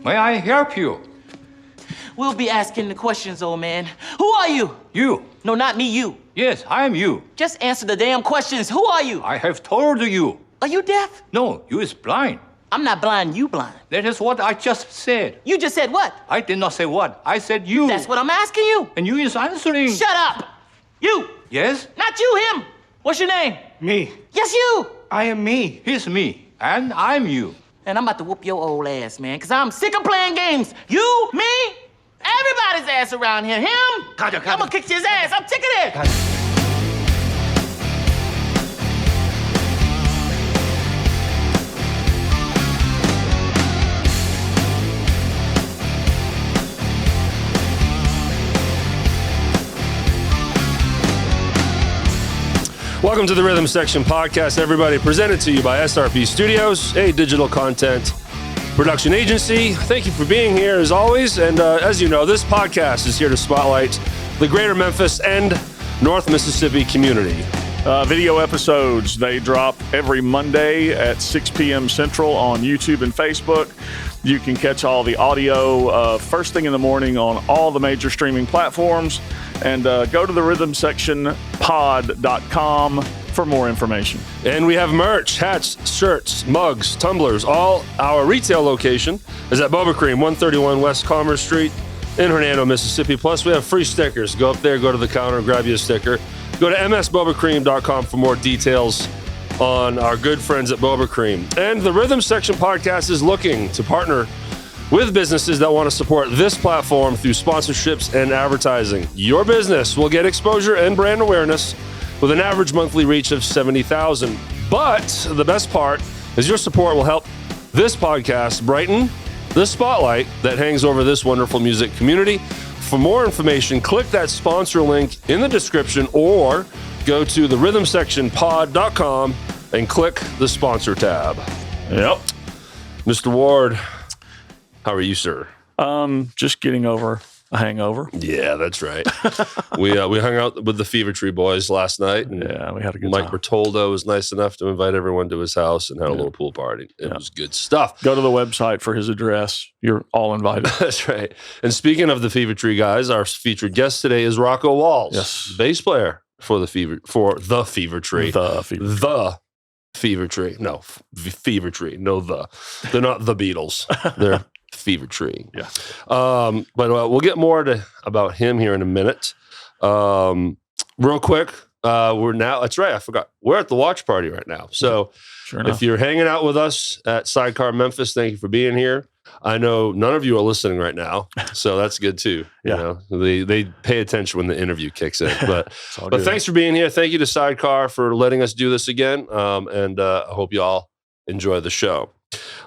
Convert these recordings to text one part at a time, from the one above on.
May I help you? We'll be asking the questions, old man. Who are you? You. No, not me, you. Yes, I am you. Just answer the damn questions. Who are you? I have told you. Are you deaf? No, you is blind. I'm not blind, you blind. That is what I just said. You just said what? I did not say what. I said you. That's what I'm asking you. And you is answering. Shut up. You. Yes? Not you, him. What's your name? Me. Yes, you. I am me. He's me. And I'm you. And I'm about to whoop your old ass, man, because I'm sick of playing games. You, me, everybody's ass around here. Him? I'm going to kick his ass. I'm sick of this. Welcome to the Rhythm Section Podcast, everybody. Presented to you by SRP Studios, a digital content production agency. Thank you for being here, as always. And as you know, this podcast is here to spotlight the greater Memphis and North Mississippi community. Video episodes, they drop every Monday at 6 p.m. Central on YouTube and Facebook. You can catch all the audio first thing in the morning on all the major streaming platforms. And go to the rhythmsectionpod.com for more information. And we have merch, hats, shirts, mugs, tumblers. All our retail location is at Boba Cream, 131 West Commerce Street in Hernando, Mississippi. Plus, we have free stickers. Go up there, go to the counter, grab you a sticker. Go to msbobacream.com for more details on our good friends at Boba Cream. And the Rhythm Section Podcast is looking to partner with businesses that want to support this platform through sponsorships and advertising. Your business will get exposure and brand awareness with an average monthly reach of 70,000. But the best part is your support will help this podcast brighten the spotlight that hangs over this wonderful music community. For more information, click that sponsor link in the description or go to therhythmsectionpod.com and click the sponsor tab. Yep. Mr. Ward, how are you, sir? Just getting over a hangover. Yeah, that's right. we hung out with the Fevertree boys last night. And yeah, we had a good Mike time. Bertoldo was nice enough to invite everyone to his house and had a little pool party. It was good stuff. Go to the website for his address. You're all invited. That's right. And speaking of the Fevertree guys, our featured guest today is Rocko Wallz, yes, bass player for the Fevertree. The Fevertree. No, Fevertree. No, they're not the Beatles. They're Fevertree. Yeah. But we'll get more about him here in a minute. Real quick, that's right, I forgot. We're at the watch party right now. So if you're hanging out with us at Sidecar Memphis, thank you for being here. I know none of you are listening right now, so that's good too. Yeah. You know, they pay attention when the interview kicks in. But thanks for being here. Thank you to Sidecar for letting us do this again. And I hope you all enjoy the show.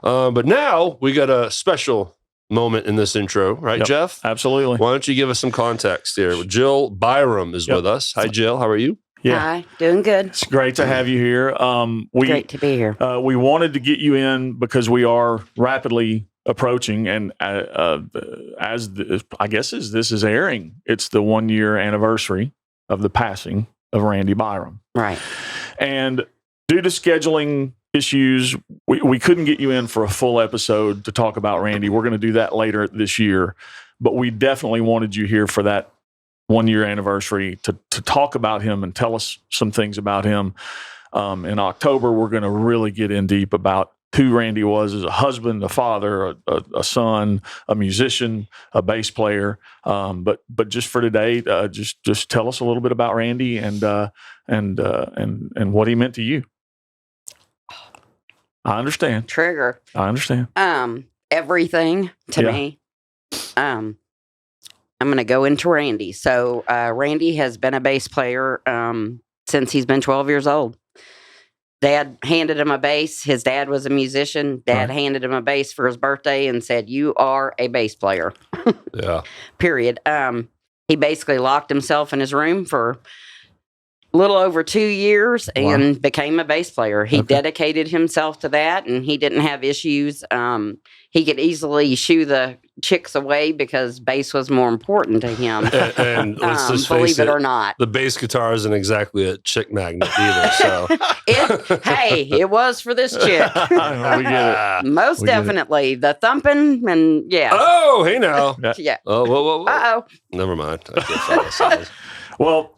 But now we got a special moment in this intro, right, Yep, Jeff? absolutely. Why don't you give us some context here? Jill Byrum is with us. Hi, Jill. How are you? Yeah. Hi, doing good. It's great to have you here. Great to be here. We wanted to get you in because we are rapidly approaching, and this is airing, it's the 1 year anniversary of the passing of Randy Byrum. Right. And due to scheduling issues, we couldn't get you in for a full episode to talk about Randy. We're going to do that later this year, but we definitely wanted you here for that 1 year anniversary to talk about him and tell us some things about him. In October, we're going to really get in deep about who Randy was as a husband, a father, a son, a musician, a bass player. But just for today, just tell us a little bit about Randy and what he meant to you. I understand. Trigger. I understand. Everything to me. I'm going to go into Randy. So Randy has been a bass player since he's been 12 years old. Dad handed him a bass. His dad was a musician. Dad handed him a bass for his birthday and said, "You are a bass player." Yeah. Period. He basically locked himself in his room for little over 2 years and became a bass player. He dedicated himself to that, and he didn't have issues. He could easily shoo the chicks away because bass was more important to him. And let's just believe face it or not. the bass guitar isn't exactly a chick magnet either. So it was for this chick. We get it. Most definitely. The thumping and Oh, hey now. Yeah. Oh, whoa. Uh-oh. Never mind. I can't follow size. Well,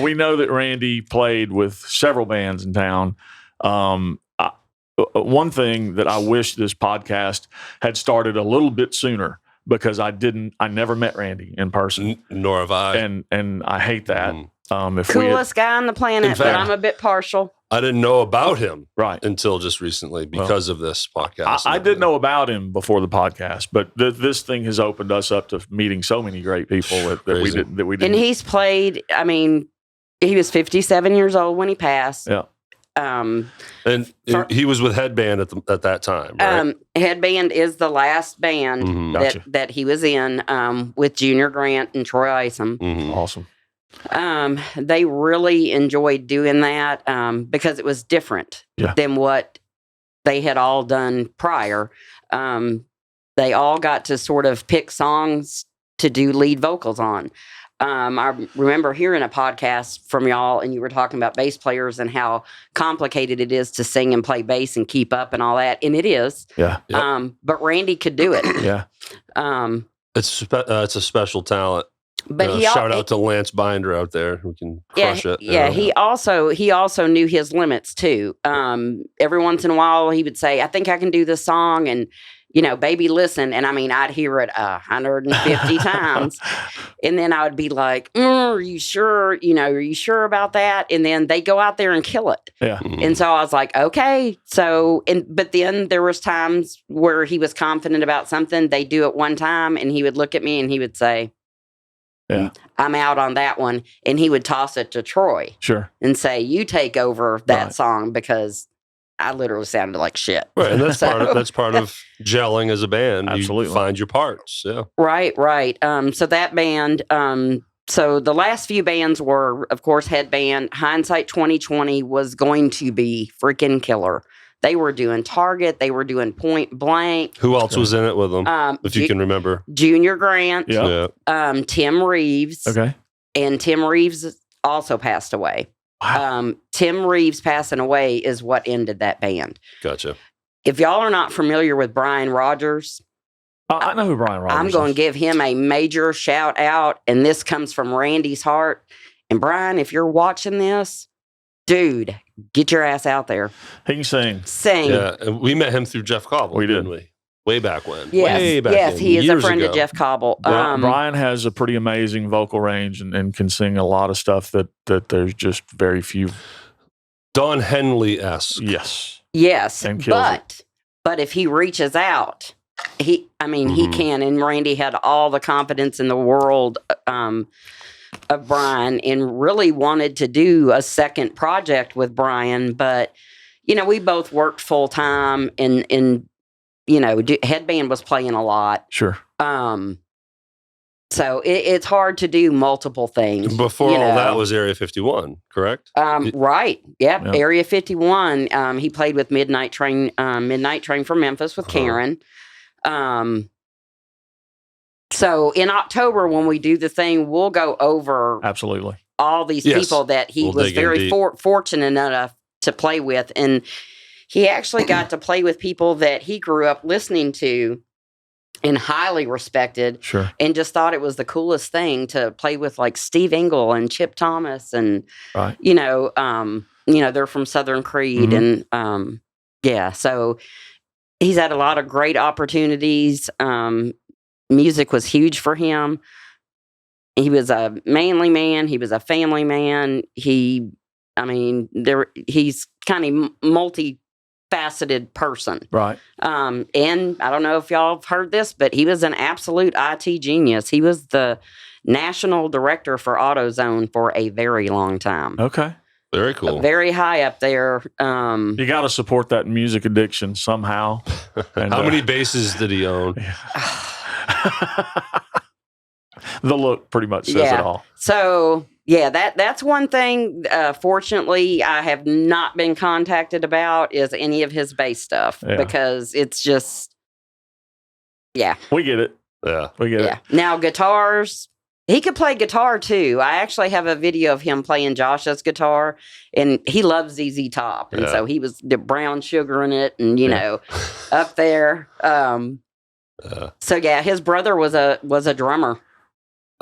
we know that Randy played with several bands in town. One thing that I wish this podcast had started a little bit sooner, because I never met Randy in person. Nor have I. And I hate that. Coolest guy on the planet, but I'm a bit partial. I didn't know about him right until just recently because of this podcast. I did know about him before the podcast, but this thing has opened us up to meeting so many great people that we didn't. And he's played. I mean, he was 57 years old when he passed. Yeah. And he was with Headband at that time, right? Headband is the last band that he was in with Junior Grant and Troy Isom. Awesome. They really enjoyed doing that because it was different than what they had all done prior. They all got to sort of pick songs to do lead vocals on. I remember hearing a podcast from y'all, and you were talking about bass players and how complicated it is to sing and play bass and keep up and all that, and it is. Yeah. Yep. But Randy could do it. Yeah. It's a special talent. But shout out to Lance Binder out there who can crush it. Yeah, he also knew his limits too. Every once in a while, he would say, "I think I can do this song," and baby, listen. And I mean, I'd hear it 150 times. And then I would be like, are you sure? Are you sure about that? And then they go out there and kill it. Yeah. And so I was like, okay. So, but then there was times where he was confident about something. They do it one time and he would look at me and he would say, I'm out on that one. And he would toss it to Troy. Sure. And say, you take over that song because I literally sounded like shit. Right, and that's part of gelling as a band. Absolutely. You find your parts. Yeah. Right. So that band, so the last few bands were, of course, Headband. Hindsight 2020 was going to be freaking killer. They were doing Target. They were doing Point Blank. Who else was in it with them, if you can remember? Junior Grant. Yeah. Tim Reeves. Okay. And Tim Reeves also passed away. Wow. Tim Reeves passing away is what ended that band. Gotcha. If y'all are not familiar with Brian Rogers, I know who Brian Rogers is. I'm going to give him a major shout out, and this comes from Randy's heart. And Brian, if you're watching this, dude, get your ass out there. He can sing. Sing. Yeah, and we met him through Jeff Cobble. We did. Didn't we? Way back when. Yes, he is a friend ago. of Jeff Cobble. Brian has a pretty amazing vocal range and can sing a lot of stuff that there's just very few. Don Henley-esque. Yes. And kills it. But if he reaches out, he can. And Randy had all the confidence in the world of Brian and really wanted to do a second project with Brian. But, we both worked full time and Headband was playing a lot. Sure. So it's hard to do multiple things. Before all that was Area 51, correct? Right. Yep. Yeah. Area 51. He played with Midnight Train from Memphis with Karen. So in October, when we do the thing, we'll go over absolutely all these people that he was very fortunate enough to play with. And he actually got to play with people that he grew up listening to and highly respected. Sure. And just thought it was the coolest thing to play with, like Steve Engel and Chip Thomas. And, they're from Southern Creed. And, so he's had a lot of great opportunities. Music was huge for him. He was a manly man. He was a family man. He's kind of multi-faceted person. Right. And I don't know if y'all have heard this, but he was an absolute IT genius. He was the national director for AutoZone for a very long time. Okay. Very cool. Very high up there. You got to support that music addiction somehow. And, how many bases did he own? The look pretty much says it all. So, Yeah, that's one thing. Fortunately, I have not been contacted about is any of his bass stuff because it's just, we get it. Yeah, we get it. Now guitars, he could play guitar too. I actually have a video of him playing Josh's guitar, and he loves ZZ Top, and so he was the brown sugar in it, and you know, up there. So yeah, his brother was a drummer.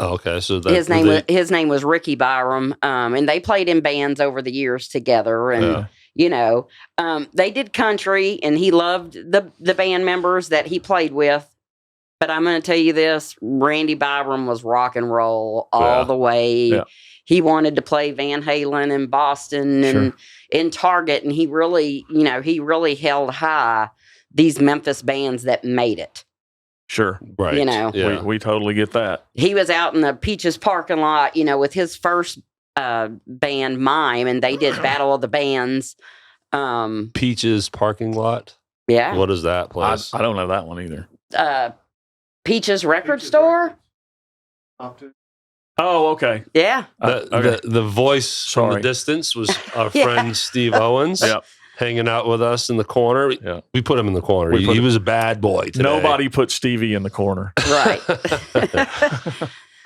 Oh, okay, so his name was Ricky Byrum, and they played in bands over the years together, and you know, they did country, and he loved the band members that he played with. But I'm going to tell you this: Randy Byrum was rock and roll all the way. Yeah. He wanted to play Van Halen in Boston and in Target, and he really held high these Memphis bands that made it. Sure. Right. You know, we totally get that. He was out in the Peaches parking lot, you know, with his first band, Mime, and they did Battle of the Bands. Peaches parking lot? Yeah. What is that place? I don't know that one either. Peaches Record Store? Oh, okay. Yeah. The voice from the distance was our friend Steve Owens. Yep. Hanging out with us in the corner. Yeah. We put him in the corner. He was a bad boy today. Nobody put Stevie in the corner. Right.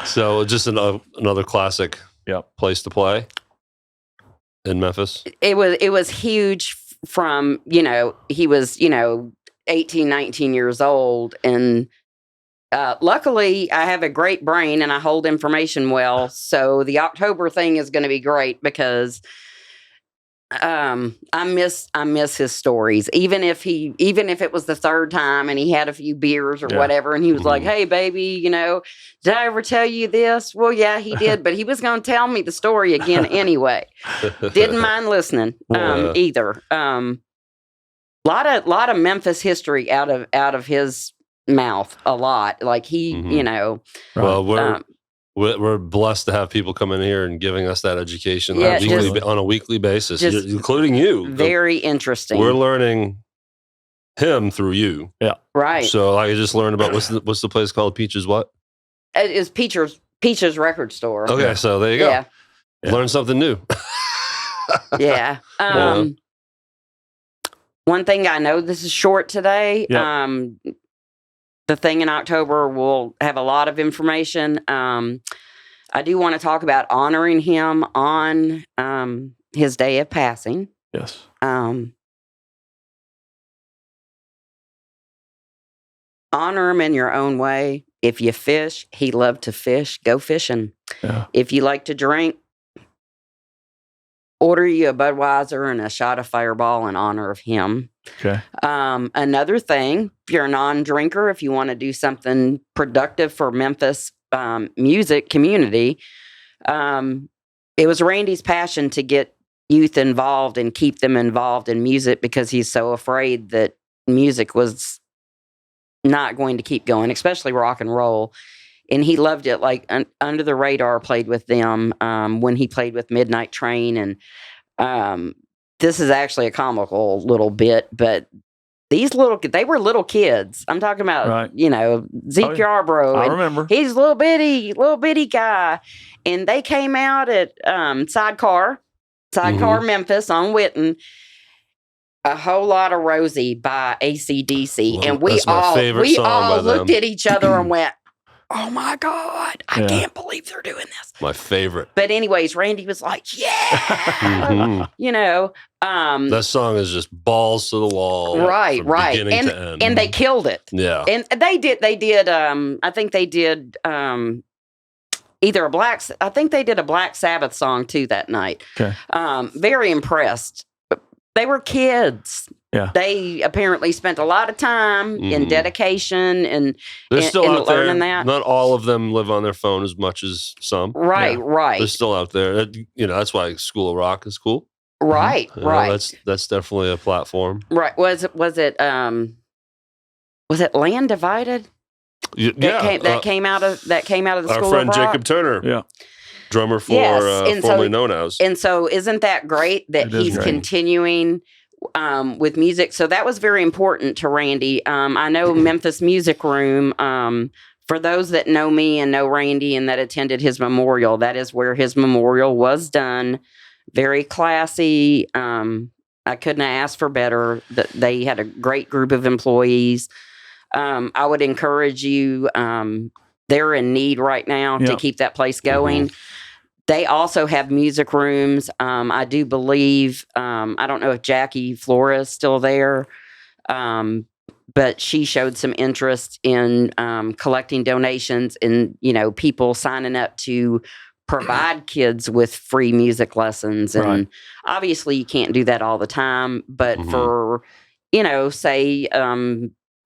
So just another classic place to play in Memphis. It was huge from, you know, he was, 18, 19 years old. And luckily I have a great brain and I hold information well. So the October thing is going to be great because I miss his stories. Even if it was the third time and he had a few beers or whatever, and he was like, "Hey, baby, did I ever tell you this?" Well, yeah, he did, but he was going to tell me the story again anyway. Didn't mind listening either. Lot of Memphis history out of his mouth. A lot, like he, Well, we're blessed to have people come in here and giving us that education on a weekly basis, including you. Very interesting. We're learning him through you. Yeah. Right. So I just learned about what's the place called? Peaches what? It is Peaches Record Store. Okay, so there you go. Yeah. Learn something new. Yeah. One thing I know, this is short today. Yeah. The thing in October will have a lot of information. I do want to talk about honoring him on his day of passing. Yes. Honor him in your own way. If you fish, he loved to fish. Go fishing. Yeah. If you like to drink, order you a Budweiser and a shot of Fireball in honor of him. Okay. Another thing, if you're a non-drinker, if you want to do something productive for Memphis music community, it was Randy's passion to get youth involved and keep them involved in music because he's so afraid that music was not going to keep going, especially rock and roll. And he loved it. Like Under the Radar played with them when he played with Midnight Train. And this is actually a comical little bit, but they were little kids. I'm talking about, Zeke Yarbrough. I remember. He's a little bitty guy. And they came out at Sidecar Memphis on Witten. A Whole Lot of Rosie by AC/DC. Well, and we all looked at each other and went, "Oh my God, I can't believe they're doing this." My favorite. But anyways, Randy was like, "Yeah." That song is just balls to the wall. Right. Beginning to end. And they killed it. Yeah. And they did I think they did either I think they did a Black Sabbath song too that night. Okay. Very impressed. They were kids. Yeah. They apparently spent a lot of time in dedication and they're still out learning there. that. Not all of them live on their phone as much as some. Right. They're still out there. That's why School of Rock is cool. Right. That's definitely a platform. Right. Was it Land Divided? That came out of the School of Rock. Our friend Jacob Turner. Yeah. Drummer for formerly known as. And so isn't that great that he's continuing with music? So that was very important to Randy. I know Memphis Music Room, For those that know me and know Randy and that attended his memorial, that is where his memorial was done. Very classy. I couldn't have asked for better. They had a great group of employees. I would encourage you, they're in need right now to keep that place going. They also have music rooms. I do believe, I don't know if Jackie Flora is still there, but she showed some interest in collecting donations and, people signing up to provide kids with free music lessons. And obviously you can't do that all the time, but for, say,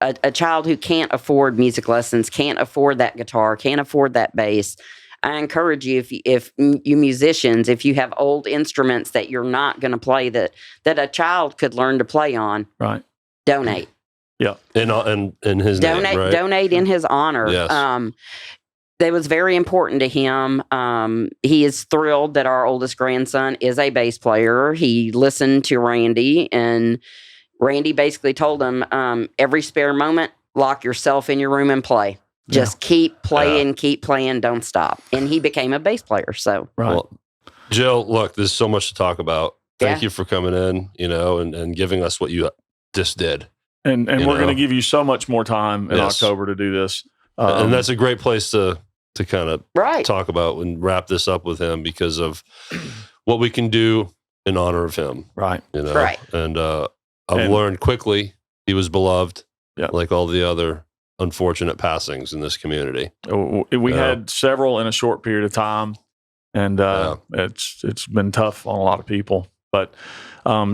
a child who can't afford music lessons, can't afford that guitar, can't afford that bass, I encourage you, if you musicians, if you have old instruments that you're not going to play that a child could learn to play on, donate. Yeah. In his name, right? Donate in his honor. Yes. That was very important to him. He is thrilled that our oldest grandson is a bass player. He listened to Randy, and Randy basically told him, every spare moment, lock yourself in your room and play. Just keep playing, don't stop. And he became a bass player. So, Well, Jill, look, there's so much to talk about. Thank you for coming in, and giving us what you just did. And we're going to give you so much more time in October to do this. And that's a great place to kind of talk about and wrap this up with him, because of what we can do in honor of him. Right. And I've learned quickly he was beloved, like all the other unfortunate passings in this community. We had several in a short period of time, and it's been tough on a lot of people. But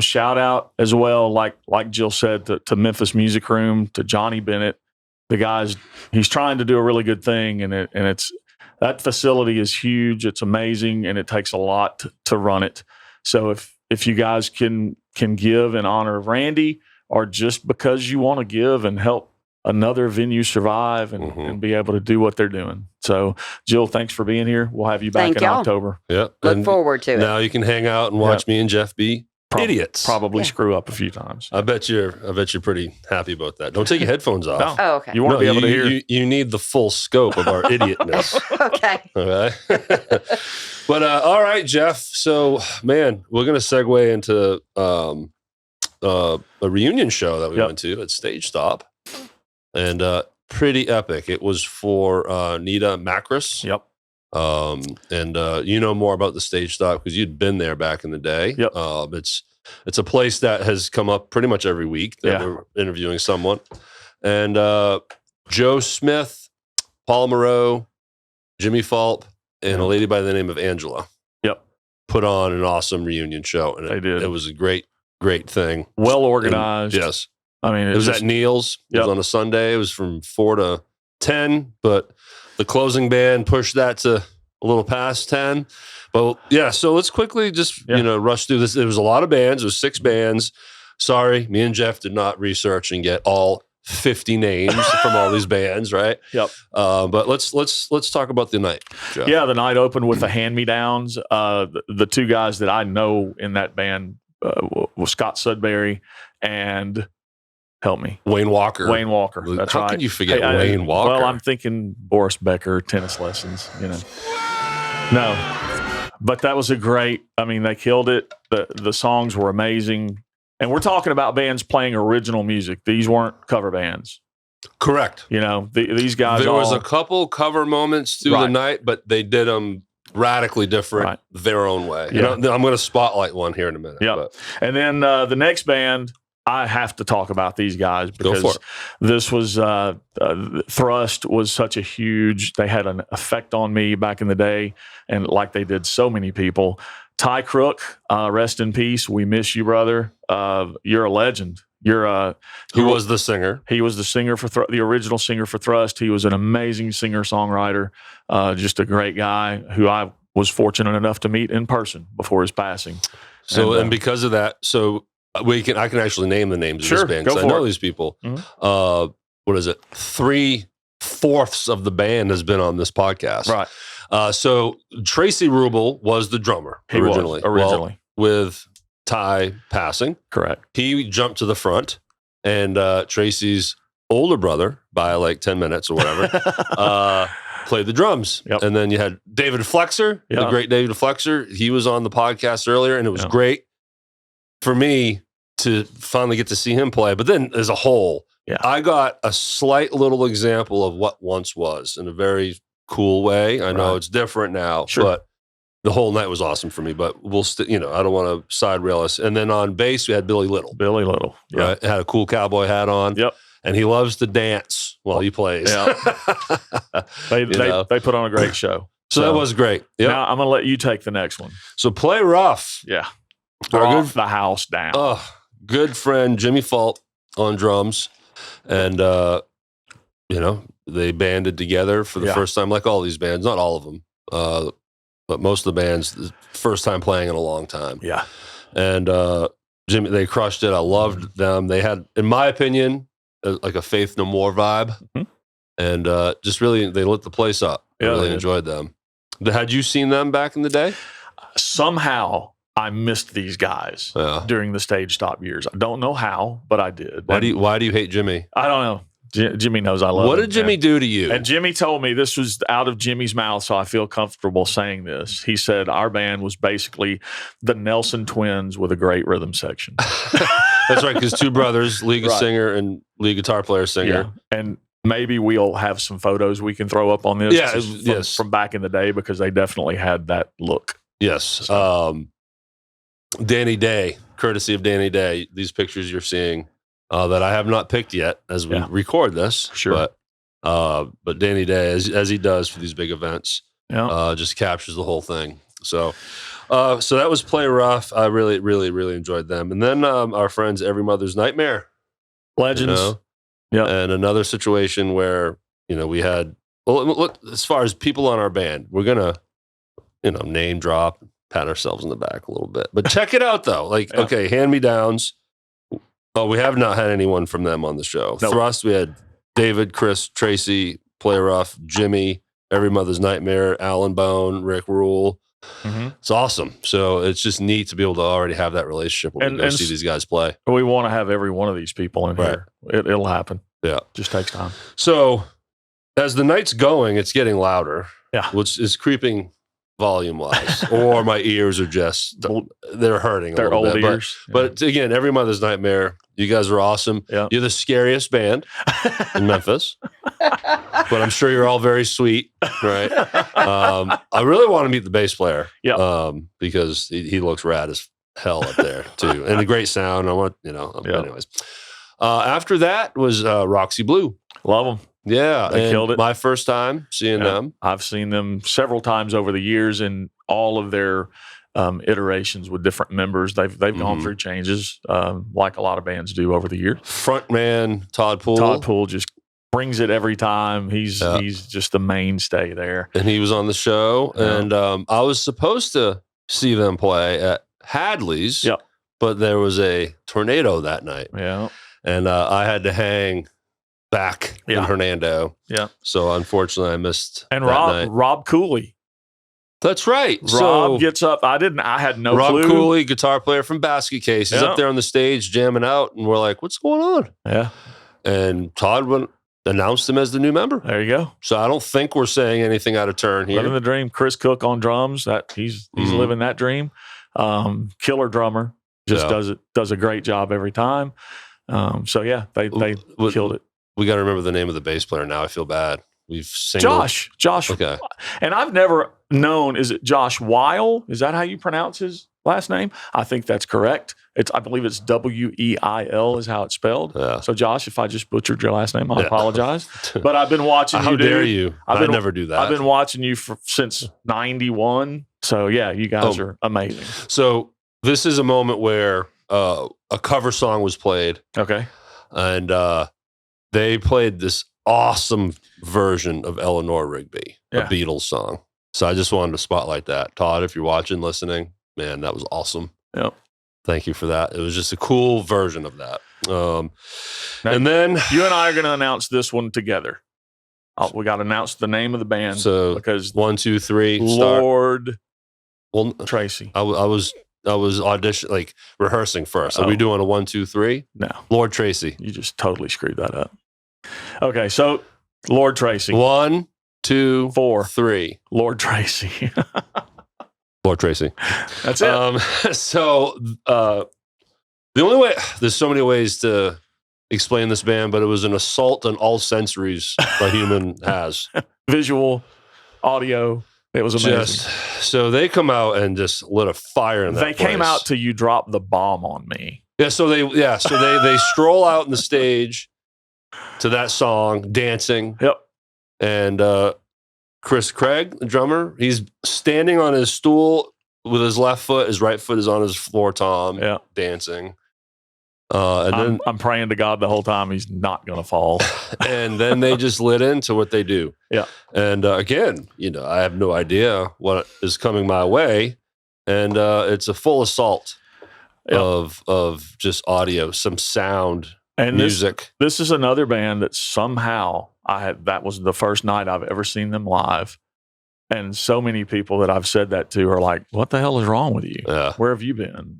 shout out as well, like Jill said, to Memphis Music Room, to Johnny Bennett, the guys. He's trying to do a really good thing, and it's that facility is huge. It's amazing, and it takes a lot to run it. So if you guys can give in honor of Randy, or just because you want to give and help another venue survive and be able to do what they're doing. So, Jill, thanks for being here. We'll have you back in October. Yeah. Look forward to it. Now you can hang out and watch me and Jeff be idiots. Probably screw up a few times. I bet you're pretty happy about that. Don't take your headphones off. Oh, okay. You won't be able to hear. You need the full scope of our idiotness. Okay. But all right, Jeff. So, man, we're going to segue into a reunion show that we went to at Stage Stop. And pretty epic. It was for Nita Makris. Yep. And you know more about the Stage Stop because you'd been there back in the day. Yep. It's a place that has come up pretty much every week that we're interviewing someone. And Joe Smith, Paul Moreau, Jimmy Falp, and a lady by the name of Angela. Yep. Put on an awesome reunion show. And they did. It was a great thing. Well organized. And, yes. I mean, it was at Neil's. It was on a Sunday. It was from 4 to 10, but the closing band pushed that to a little past 10. But so let's quickly just rush through this. There was a lot of bands. It was 6 bands. Sorry, me and Jeff did not research and get all 50 names from all these bands, right? Yep. But let's talk about the night, Jeff. Yeah, the night opened with the Hand-Me-Downs. The 2 guys that I know in that band was Scott Sudbury and help me. Wayne Walker. That's How right. can you forget Wayne Walker? Well, I'm thinking Boris Becker, tennis lessons, No. But that was they killed it. The songs were amazing. And we're talking about bands playing original music. These weren't cover bands. Correct. These guys There was a couple cover moments through the night, but they did them radically different their own way. I'm going to spotlight one here in a minute. Yeah. And then the next band, I have to talk about these guys because this was Thrust was such a huge. They had an effect on me back in the day, and like they did so many people. Ty Crook, rest in peace. We miss you, brother. You're a legend. Who was the singer? He was the singer for the original singer for Thrust. He was an amazing singer songwriter, just a great guy who I was fortunate enough to meet in person before his passing. So and because of that, I can actually name the names of this band because I know these people. Mm-hmm. What is it? 3/4 of the band has been on this podcast. Right. So Tracy Rubel was the drummer originally. Well, with Ty passing. Correct. He jumped to the front, and Tracy's older brother by like 10 minutes or whatever, played the drums. Yep. And then you had David Flexer, the great David Flexer. He was on the podcast earlier, and it was great for me to finally get to see him play. But then as a whole, I got a slight little example of what once was in a very cool way. I know it's different now, but the whole night was awesome for me. But we'll I don't want to side rail us. And then on bass, we had Billy Little. Right? Had a cool cowboy hat on. Yep. And he loves to dance while he plays. Yeah. They put on a great show. So that was great. Yep. Now I'm going to let you take the next one. So Play Rough. Yeah. Rough the house down. Good friend Jimmy Fault on drums. And, they banded together for the first time, like all these bands, not all of them, but most of the bands, first time playing in a long time. Yeah. And Jimmy, they crushed it. I loved them. They had, in my opinion, like a Faith No More vibe. Mm-hmm. And just really, they lit the place up. I really enjoyed them. Had you seen them back in the day? Somehow I missed these guys during the Stage Stop years. I don't know how, but I did. Why do you hate Jimmy? I don't know. Jimmy knows I love him. What did Jimmy do to you? And Jimmy told me, this was out of Jimmy's mouth, so I feel comfortable saying this. He said our band was basically the Nelson Twins with a great rhythm section. That's right, because two brothers, lead singer and lead guitar player singer. Yeah. And maybe we'll have some photos we can throw up on this from back in the day, because they definitely had that look. Yes. So. Danny Day, courtesy of Danny Day, these pictures you're seeing that I have not picked yet as we record this. Sure. But Danny Day, as he does for these big events, just captures the whole thing. So that was Play Rough. I really, really, really enjoyed them. And then our friends Every Mother's Nightmare. Legends. Yeah. And another situation where, we had, look, as far as people on our band, we're going to, name drop, pat ourselves in the back a little bit. But check it out, though. Like, okay, Hand-Me-Downs. Oh, we have not had anyone from them on the show. Nope. Thrust, we had David, Chris, Tracy, Play Rough, Jimmy, Every Mother's Nightmare, Alan Bone, Rick Rule. Mm-hmm. It's awesome. So it's just neat to be able to already have that relationship when we go see these guys play. We want to have every one of these people in here. It'll happen. Yeah. Just takes time. So as the night's going, it's getting louder. Yeah. Which is creeping volume-wise. Or my ears are just, they're hurting a little bit. Ears. But again, Every Mother's Nightmare, you guys are awesome. Yeah. You're the scariest band in Memphis. But I'm sure you're all very sweet, right? I really want to meet the bass player. Yeah. Because he looks rad as hell up there, too. And a great sound. I want, anyways. After that was Roxy Blue. Love them. Yeah. They killed it. My first time seeing them. I've seen them several times over the years in all of their iterations with different members. They've gone through changes like a lot of bands do over the years. Frontman Todd Poole. Todd Poole just brings it every time. He's just the mainstay there. And he was on the show. Yeah. And I was supposed to see them play at Hadley's, but there was a tornado that night. Yeah. And I had to hang back in Hernando. Yeah. So unfortunately I missed and that night. Rob Cooley. That's right. Rob gets up. I had no clue. Rob Cooley, guitar player from Basket Case. He's up there on the stage jamming out, and we're like, what's going on? Yeah. And Todd announced him as the new member. There you go. So I don't think we're saying anything out of turn here. Living the dream. Chris Cook on drums. He's living that dream. Killer drummer. Just does a great job every time. They killed it. We got to remember the name of the bass player now. I feel bad. We've seen Josh. Okay. And I've never known, is it Josh Weil? Is that how you pronounce his last name? I think that's correct. I believe it's Weil is how it's spelled. Yeah. So Josh, if I just butchered your last name, I apologize. But I've been watching you. How dare you? I never do that. I've been watching you since 91. So you guys are amazing. So this is a moment where a cover song was played. Okay. And they played this awesome version of Eleanor Rigby, a Beatles song. So I just wanted to spotlight that. Todd, if you're watching, listening, man, that was awesome. Yep. Thank you for that. It was just a cool version of that. And then you and I are going to announce this one together. We got to announce the name of the band. So because 1, 2, 3, Lord Tracy. I was rehearsing first. Are we doing a 1, 2, 3? No. Lord Tracy. You just totally screwed that up. Okay, so Lord Tracy. 1, 2, 4. 3. Lord Tracy. Lord Tracy. That's it. So the only way, there's so many ways to explain this band, but it was an assault on all sensories a human has. Visual, audio. It was amazing. So they come out and just lit a fire in that They came place. out till you dropped the bomb on me. So they stroll out on the stage to that song, dancing. Yep. And Chris Craig, the drummer, he's standing on his stool with his left foot. His right foot is on his floor tom, dancing. And I'm praying to God the whole time he's not going to fall. And then they just lit into what they do. Yeah. And again, I have no idea what is coming my way. And it's a full assault of just audio, some sound, and music. This is another band that somehow that was the first night I've ever seen them live. And so many people that I've said that to are like, what the hell is wrong with you? Yeah. Where have you been?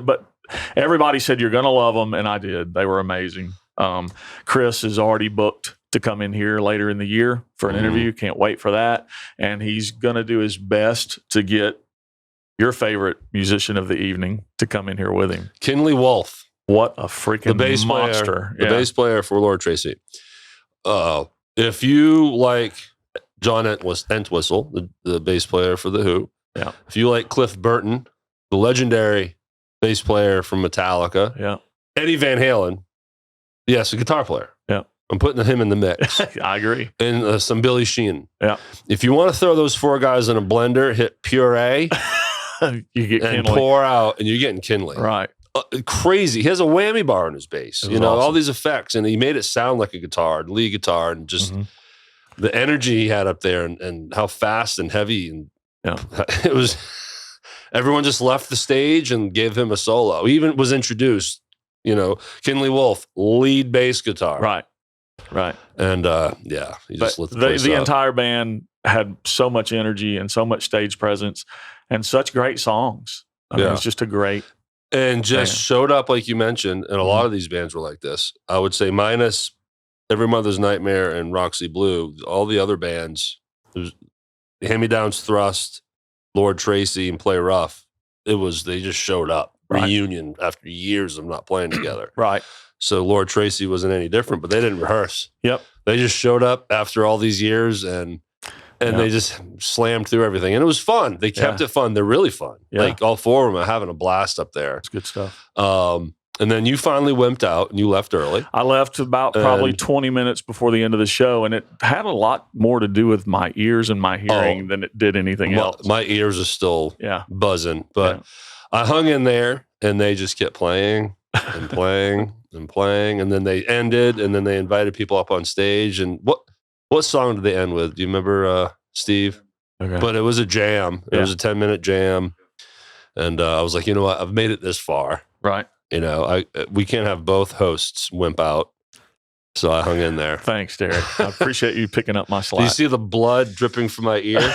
But everybody said you're going to love them. And I did. They were amazing. Chris is already booked to come in here later in the year for an interview. Can't wait for that. And he's going to do his best to get your favorite musician of the evening to come in here with him. Kinley Wolf. What a freaking monster. The bass player for Lord Tracy. If you like John Entwistle, the bass player for The Who, if you like Cliff Burton, the legendary bass player from Metallica, Eddie Van Halen, yes, a guitar player. Yeah. I'm putting him in the mix. I agree. And some Billy Sheehan. Yeah. If you want to throw those four guys in a blender, hit puree, you get and Kinley. pour out, and you're getting Kinley. Right. Crazy. He has a whammy bar on his bass. Awesome. All these effects, and he made it sound like a guitar, lead guitar, and just the energy he had up there, and how fast and heavy, and it was. Everyone just left the stage and gave him a solo. He even was introduced. Kinley Wolf, lead bass guitar. Right. And he just lit the place the up. entire band had so much energy and so much stage presence and such great songs. I mean, it's just a great and just band. Showed up like you mentioned, and a lot of these bands were like this. I would say minus Every Mother's Nightmare and Roxy Blue. All the other bands, Hand Me Downs, Thrust, Lord Tracy, and Play Rough. They just showed up. Reunion after years of not playing together. Right. So Lord Tracy wasn't any different, but they didn't rehearse. Yep. They just showed up after all these years and they just slammed through everything. And it was fun. They kept it fun. They're really fun. Yeah. Like all four of them are having a blast up there. It's good stuff. And then you finally wimped out and you left early. I left about probably 20 minutes before the end of the show, and it had a lot more to do with my ears and my hearing than it did anything else. My ears are still buzzing, but I hung in there and they just kept playing and playing and playing. And then they ended, and then they invited people up on stage. And what song did they end with? Do you remember, Steve? Okay. But it was a jam. It was a 10-minute jam. And I was like, you know what? I've made it this far. Right. We can't have both hosts wimp out. So I hung in there. Thanks, Derek. I appreciate you picking up my slack. Do you see the blood dripping from my ear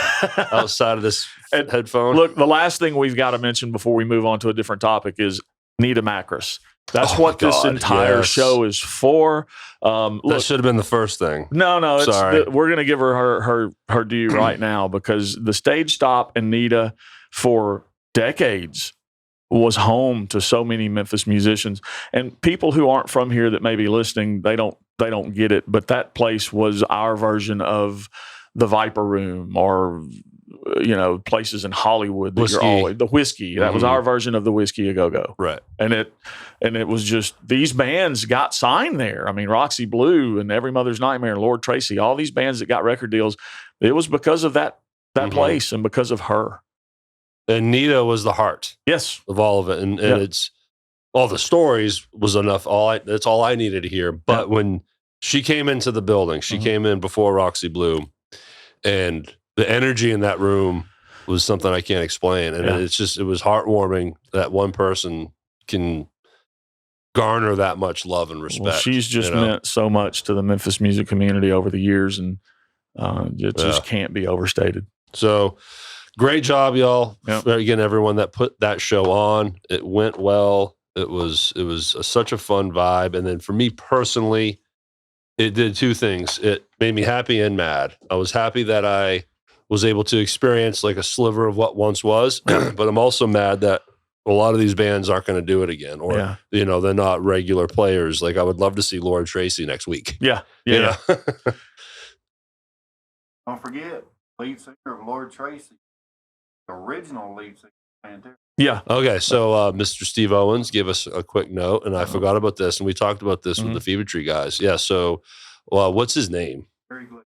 outside of this headphone? Look, the last thing we've got to mention before we move on to a different topic is Nita Makris. That's what this entire show is for. That should have been the first thing. No. Sorry. We're going to give her due right now, because the Stage Stop and Nita for decades was home to so many Memphis musicians, and people who aren't from here that may be listening, they don't get it. But that place was our version of the Viper Room, or places in Hollywood that Whiskey. you're always the Whiskey. That was our version of the Whiskey A Go Go. Right. And it was just, these bands got signed there. I mean, Roxy Blue and Every Mother's Nightmare and Lord Tracy, all these bands that got record deals, it was because of that place and because of her. And Nita was the heart. Yes. Of all of it. And it's all the stories was enough. That's all I needed to hear. But when she came into the building, she came in before Roxy Blue, and the energy in that room was something I can't explain. And it was heartwarming that one person can garner that much love and respect. Well, she's just meant so much to the Memphis music community over the years, and it just can't be overstated. So great job, y'all. Yep. Again, everyone that put that show on, it went well. It was such a fun vibe. And then for me personally, it did two things. It made me happy and mad. I was happy that I was able to experience like a sliver of what once was, but I'm also mad that a lot of these bands aren't going to do it again, or they're not regular players. Like I would love to see Lord Tracy next week. Yeah. Don't forget, lead singer of Lord Tracy, original lead singer of Pantera. Yeah. Okay, so Mr. Steve Owens gave us a quick note, and I forgot about this, and we talked about this with the Fevertree guys. Yeah, so what's his name? Terry Glaze.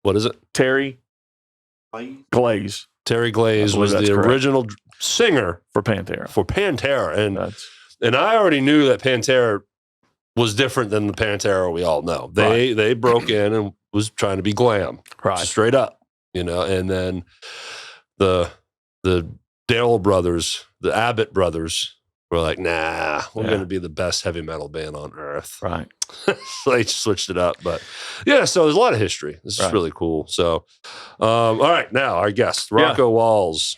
What is it? Terry Glaze. Terry Glaze was the original singer for Pantera. And I already knew that Pantera was different than the Pantera we all know. They broke in and was trying to be glam. Right. Straight up. And then the Darrell brothers, the Abbott brothers were like, nah, we're going to be the best heavy metal band on earth. Right. So they switched it up. But yeah, so there's a lot of history. This is really cool. So, all right, now our guest, Rocko Wallz.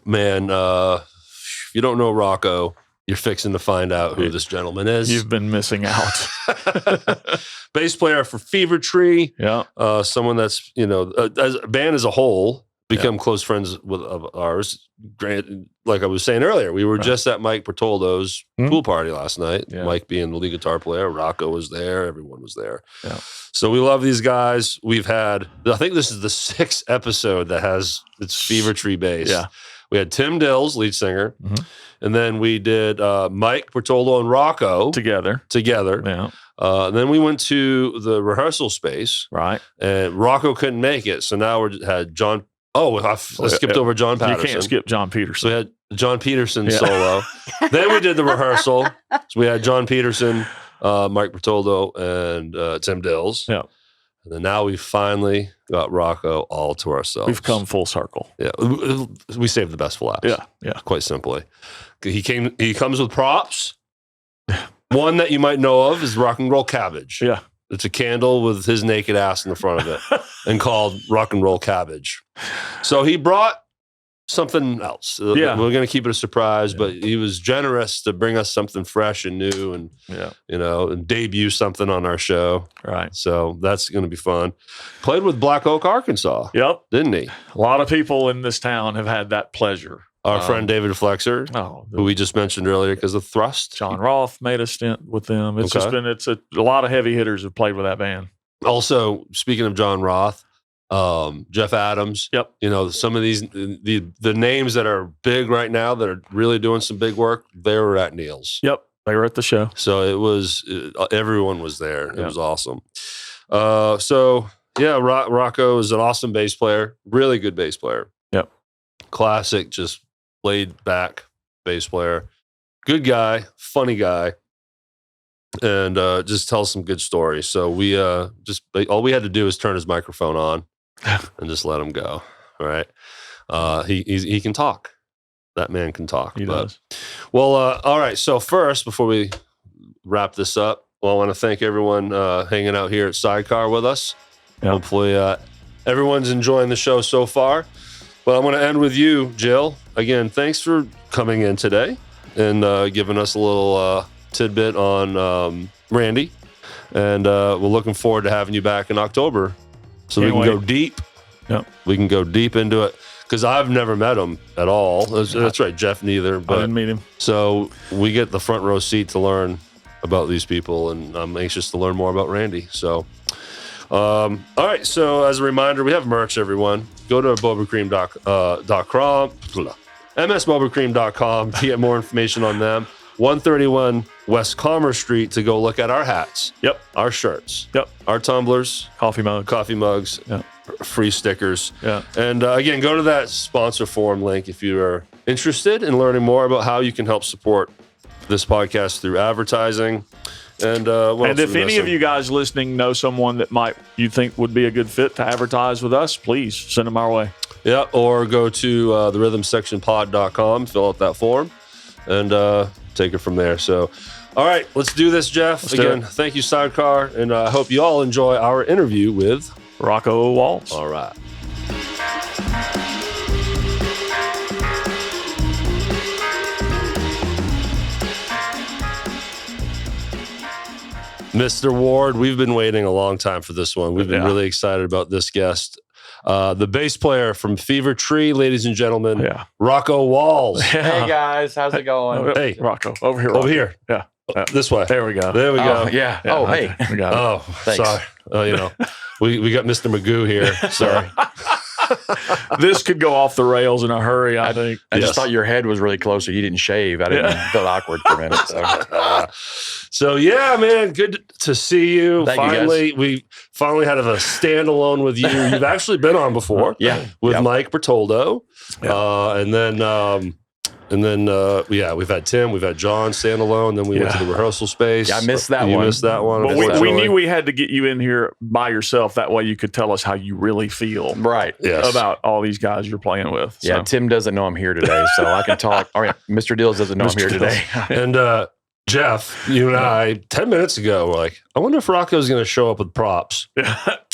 Man, if you don't know Rocko, you're fixing to find out who this gentleman is. You've been missing out. Bass player for Fevertree. Yeah. Someone that's, as a band as a whole, become close friends of ours. Like I was saying earlier, we were just at Mike Bertoldo's pool party last night. Yeah. Mike being the lead guitar player, Rocko was there, everyone was there. Yeah. So we love these guys. We've had, I think this is the 6th episode that has its Fevertree bass. Yeah. We had Tim Dills, lead singer, and then we did Mike Bertoldo and Rocko together. Yeah. And then we went to the rehearsal space. Right. And Rocko couldn't make it, so now we had John. Oh, I skipped over John Patterson. You can't skip John Peterson. So we had John Peterson solo. Then we did the rehearsal. So we had John Peterson, Mike Bertoldo, and Tim Dills. Yeah. And then now we finally got Rocko all to ourselves. We've come full circle. Yeah. We saved the best for last. Yeah. Quite simply. He comes with props. One that you might know of is Rock and Roll Cabbage. Yeah. It's a candle with his naked ass in the front of it and called Rock and Roll Cabbage. So he brought something else. Yeah. We're going to keep it a surprise, but he was generous to bring us something fresh and new and, and debut something on our show. Right. So that's going to be fun. Played with Black Oak, Arkansas. Yep. Didn't he? A lot of people in this town have had that pleasure. Our friend David Flexer, who we just mentioned earlier because of Thrust. John Roth made a stint with them. It's just been, a lot of heavy hitters have played with that band. Also, speaking of John Roth, Jeff Adams. Yep. Some of these, the names that are big right now that are really doing some big work, they were at Neil's. Yep. They were at the show. So everyone was there. It was awesome. Rocko is an awesome bass player, really good bass player. Yep. Classic, just laid back bass player. Good guy, funny guy. And just tells some good stories. So we all we had to do is turn his microphone on and just let him go. All right. He can talk. That man can talk. He does. Well, all right. So first, before we wrap this up, I want to thank everyone hanging out here at Sidecar with us. Yep. Hopefully everyone's enjoying the show so far. But I'm going to end with you, Jill. Again, thanks for coming in today and giving us a little tidbit on Randy. And we're looking forward to having you back in October so we can go deep. Yep. We can go deep into it because I've never met him at all. That's right, Jeff neither. But I didn't meet him. So we get the front row seat to learn about these people, and I'm anxious to learn more about Randy. So, all right. So as a reminder, we have merch, everyone. Go to bobacream.com, msbobacream.com to get more information on them. 131 West Commerce Street to go look at our hats. Yep. Our shirts. Yep. Our tumblers. Coffee mugs. Yep. Free stickers. Yeah. And again, go to that sponsor forum link if you are interested in learning more about how you can help support this podcast through advertising. And if any of you guys listening know someone that you think would be a good fit to advertise with us, please send them our way. Yeah, or go to therhythmsectionpod.com, fill out that form, and take it from there. So, all right, let's do this, Jeff. Again, thank you, Sidecar, and I hope you all enjoy our interview with Rocko Wallz. All right. Mr. Ward, we've been waiting a long time for this one. We've been really excited about this guest. The bass player from Fevertree, ladies and gentlemen, Rocko Wallz. Hey guys, how's it going? Hey, Rocko, over here. Over here. Yeah. This way. There we go. There we go. Yeah. Yeah, Oh, okay. hey. We got it. Oh, Thanks. sorry. We got Mr. Magoo here. Sorry. This could go off the rails in a hurry, I think. I just thought your head was really close, so you didn't shave. I didn't feel awkward for a minute. So yeah, man, good to see you. Thank you, We finally had a standalone with you. You've actually been on before, with Mike Bertoldo, and then we've had Tim, we've had John standalone. Then we went to the rehearsal space. Yeah, I missed that one. You missed that one. But we knew we had to get you in here by yourself. That way you could tell us how you really feel about all these guys you're playing with. Yeah, So. Tim doesn't know I'm here today, so I can talk. All right, Mr. Dills doesn't know I'm here today. And Jeff, you and I, 10 minutes ago, were like, I wonder if Rocco's going to show up with props.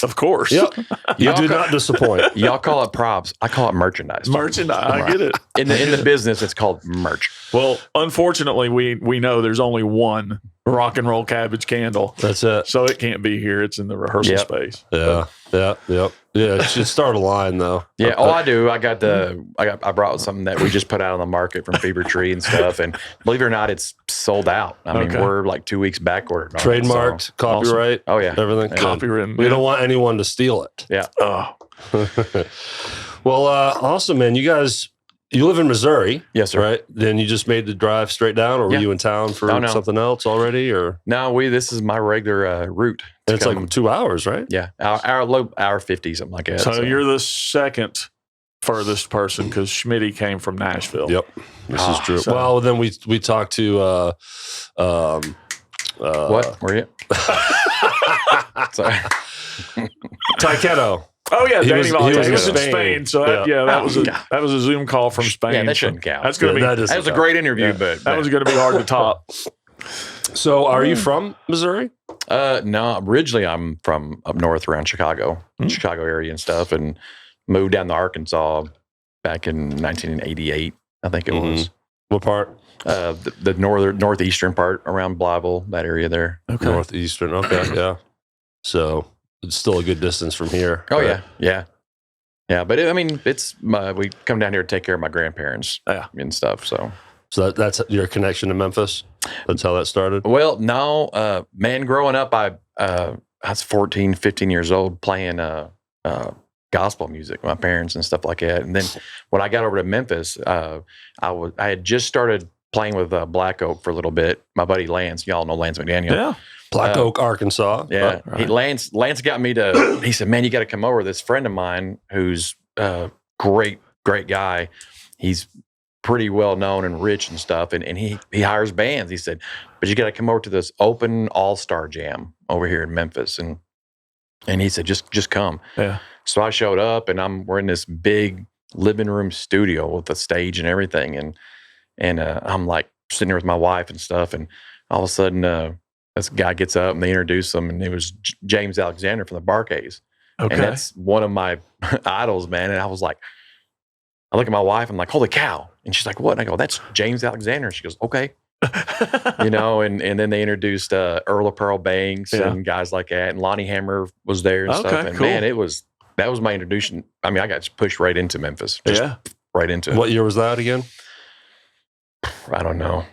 Of course. Yep. You did not disappoint. Y'all call it props. I call it merchandise. Merchandise. I get it. In the business, it's called merch. Well, unfortunately, we know there's only one rock and roll cabbage candle. That's it. So it can't be here. It's in the rehearsal space. Yeah. Yeah, it should start a line though. Yeah. Oh, I do. I brought something that we just put out on the market from Fevertree and stuff, and believe it or not, it's sold out. I mean, we're like 2 weeks back ordered. Trademarked, copyright. Oh yeah, everything. Yeah. Copywritten. We don't want anyone to steal it. Yeah. Oh. Well, awesome, man. You live in Missouri. Yes, sir. Right? Then you just made the drive straight down, or were you in town for something else already? Or no, this is my regular route. And it's like 2 hours, right? Yeah, hour 50, something like that. So you're the second furthest person because Schmitty came from Nashville. Yep, this is true. So. Well, then we talked to what were you? Sorry, Taiketo. Oh yeah, Danny he was in Spain. So that was a Zoom call from Spain. Yeah, that shouldn't count. That's going to be that was a great interview, but that was going to be hard to top. So, are you from Missouri? No, originally I'm from up north around Chicago, Chicago area and stuff, and moved down to Arkansas back in 1988. I think it was. What part? The northeastern part around Blytheville, that area there. Okay, northeastern. Okay, yeah. So it's still a good distance from here. Oh yeah. But it's we come down here to take care of my grandparents and stuff. So that's your connection to Memphis? That's how that started? Well, no, man, growing up, I was 14, 15 years old playing gospel music with my parents and stuff like that. And then when I got over to Memphis, I had just started playing with Black Oak for a little bit. My buddy Lance, y'all know Lance McDaniel. Yeah. Black Oak, Arkansas. Yeah. Right. Lance got me to, he said, man, you got to come over. This friend of mine who's a great guy. He's pretty well known and rich and stuff. And he hires bands. He said, but you got to come over to this open all-star jam over here in Memphis. And he said, just come. Yeah. So I showed up and we're in this big living room studio with a stage and everything. And I'm like sitting there with my wife and stuff. And all of a sudden, this guy gets up and they introduce him. And it was James Alexander from the Barkays. Okay. And that's one of my idols, man. And I was like, I look at my wife, I'm like, holy cow. And she's like, what? And I go, that's James Alexander. And she goes, okay. And then they introduced Earl of Pearl Banks and guys like that. And Lonnie Hammer was there and stuff. And man, that was my introduction. I mean, I got pushed right into Memphis. Right into it. What year was that again? I don't know.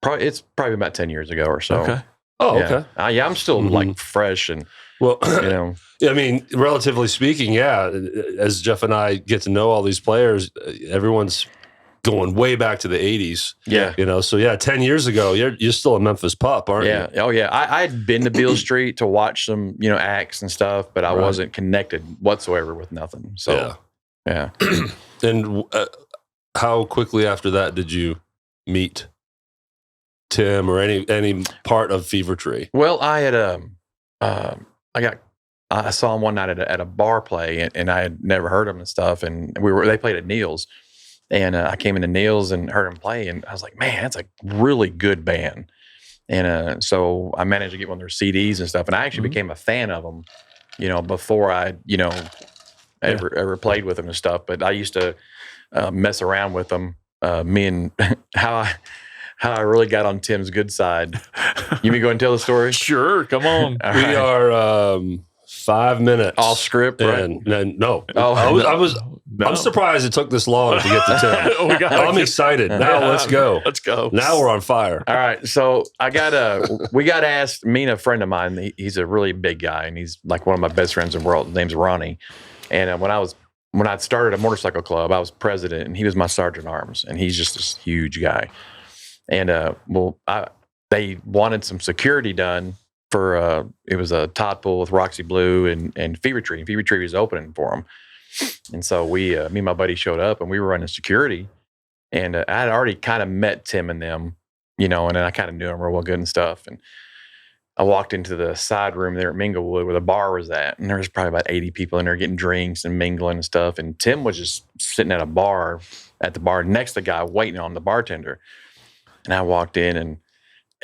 It's probably about 10 years ago or so. Okay. Oh, okay. I'm still like fresh and, I mean, relatively speaking, as Jeff and I get to know all these players, everyone's going way back to the 80s. Yeah. So 10 years ago, you're still a Memphis pup, aren't you? Oh, yeah. I had been to Beale Street to watch some, acts and stuff, but I wasn't connected whatsoever with nothing. So, yeah. And how quickly after that did you meet Tim or any part of Fevertree? Well, I had I saw him one night at a bar play, and I had never heard him and stuff. And they played at Neil's, and I came into Neil's and heard him play, and I was like, man, that's a really good band. And so I managed to get one of their CDs and stuff, and I actually became a fan of them, before I, ever played with them and stuff. But I used to mess around with them. How how I really got on Tim's good side. You mean go and tell the story? Sure, come on. All We right. are 5 minutes Off script, right? And no, Oh, I'm surprised it took this long to get to Tim. I'm excited. Now let's go. Let's go. Now we're on fire. All right, so we got asked. Me and a friend of mine. He's a really big guy, and he's like one of my best friends in the world. His name's Ronnie. And when I started a motorcycle club, I was president, and he was my sergeant at arms, and he's just this huge guy. And they wanted some security done for it was a Todd pool with Roxy Blue and Fevertree. And Fevertree was opening for him, and so me and my buddy showed up, and we were running security. And I had already kind of met Tim and them, and then I kind of knew him real well good and stuff. And I walked into the side room there at Minglewood where the bar was at, and there was probably about 80 people in there getting drinks and mingling and stuff. And Tim was just sitting at the bar next to the guy waiting on the bartender. And I walked in and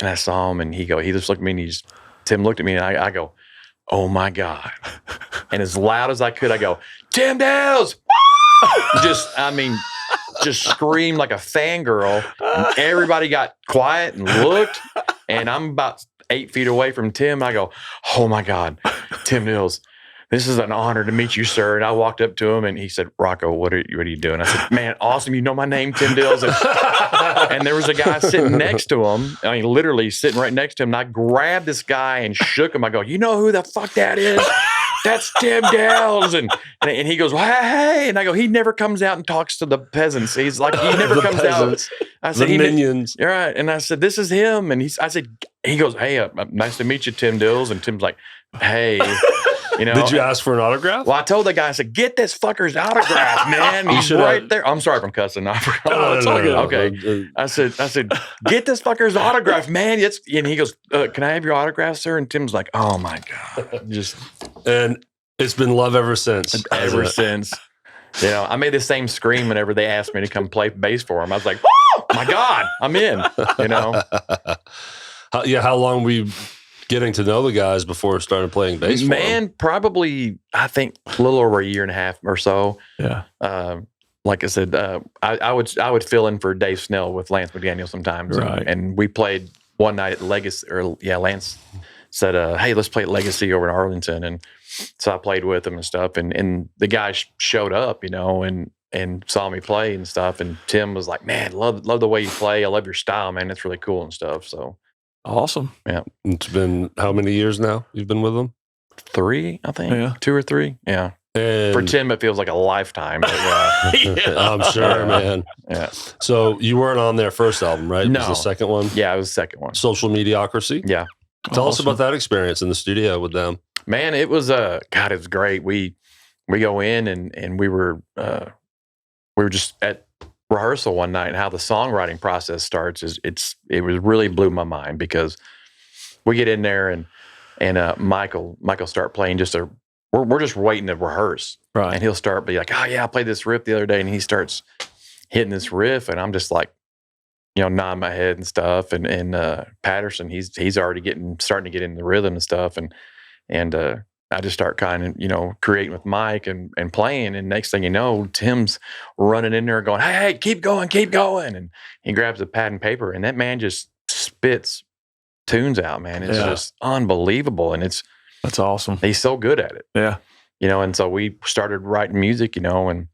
I saw him, and he just looked at me, and Tim looked at me, and I go, "Oh my God." And as loud as I could, I go, "Tim Dales!" Just screamed like a fangirl. And everybody got quiet and looked, and I'm about 8 feet away from Tim. I go, "Oh my God, Tim Dales, this is an honor to meet you, sir." And I walked up to him, and he said, "Rocko, what are you doing?" I said, "Man, awesome. You know my name, Tim Dales." And there was a guy sitting next to him. I mean, literally sitting right next to him. And I grabbed this guy and shook him. I go, "You know who the fuck that is? That's Tim Dales." And he goes, "Hey." And I go, "He never comes out and talks to the peasants. He's like, he never comes peasants. out." I said, The minions. You're right. And I said, "This is him." And he goes, "Hey, nice to meet you, Tim Dales." And Tim's like, "Hey." Did you ask for an autograph? Well, I told the guy, I said, "Get this fucker's autograph, man. He's right there." I'm sorry if I'm cussing. I forgot. No, Okay. I said, "Get this fucker's autograph, man." And he goes, "Can I have your autograph, sir?" And Tim's like, "Oh my God." And it's been love ever since. Ever since. I made the same scream whenever they asked me to come play bass for them. I was like, "Woo! My God, I'm in." How long were you getting to know the guys before starting playing bass for them? Probably, I think, a little over a year and a half or so. Yeah. Like I said, I would fill in for Dave Snell with Lance McDaniel sometimes. Right. And we played one night at Legacy, Lance said, "Hey, let's play at Legacy over in Arlington." And so I played with him and stuff. And the guy showed up, and saw me play and stuff. And Tim was like, "Man, love the way you play. I love your style, man. It's really cool and stuff." So awesome. yeah. It's been how many years now you've been with them? 3, I think. Yeah. 2 or 3. Yeah. And For Tim, it feels like a lifetime. But I'm sure, man. Yeah. So you weren't on their first album, right? No. It was the second one? Yeah, it was the second one. Social Mediocrity? Yeah. Tell us Awesome. about that experience in the studio with them. Man, it was God, it was great. We go in and we were just at rehearsal one night, and how the songwriting process starts it was really blew my mind, because we get in there and Michael start playing we're just waiting to rehearse. Right. And he'll start be like, "Oh yeah, I played this riff the other day," and he starts hitting this riff, and I'm just like, nodding my head and stuff. And Patterson, he's already starting to get in the rhythm and stuff. And I just start kind of, creating with Mike and playing. And next thing you know, Tim's running in there going, hey, keep going. And he grabs a pad and paper, and that man just spits tunes out, man. It's just unbelievable. And That's awesome. he's so good at it, Yeah. and so we started writing music, and,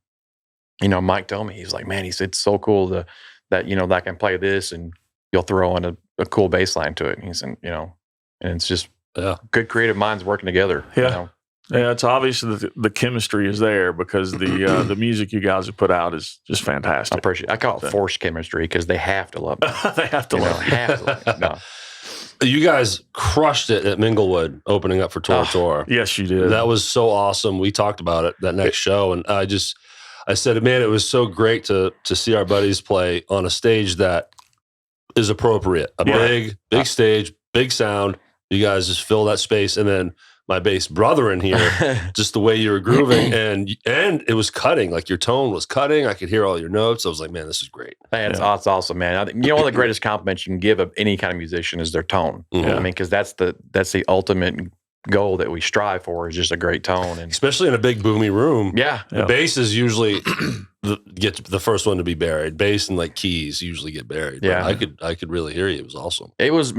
Mike told me, he's like, man, he said, it's so cool that I can play this, and you'll throw in a cool bass line to it. And he said, and it's just good creative minds working together. Yeah. Yeah, it's obvious that the chemistry is there, because the music you guys have put out is just I fantastic. appreciate it. I call it forced chemistry, because they have to love it. They have to love it. Have to love it. No. You guys crushed it at Minglewood, opening up for Tour. Yes, you did. That was so awesome. We talked about it that next show, and I said, man, it was so great to see our buddies play on a stage that is appropriate. A big stage, big sound. You guys just fill that space, and then my bass brother in here, just the way you were grooving, and it was cutting. Like, your tone was cutting. I could hear all your notes. I was like, man, this is great. Man, it's awesome, man. I think, one of the greatest compliments you can give of any kind of musician is their tone. Mhm. I mean, because that's the ultimate goal that we strive for is just a great tone. And Especially in a big boomy room. yeah, The bass is usually gets the first one to be buried. Bass and like keys usually get buried. But Yeah. I could really hear you. It was awesome. it was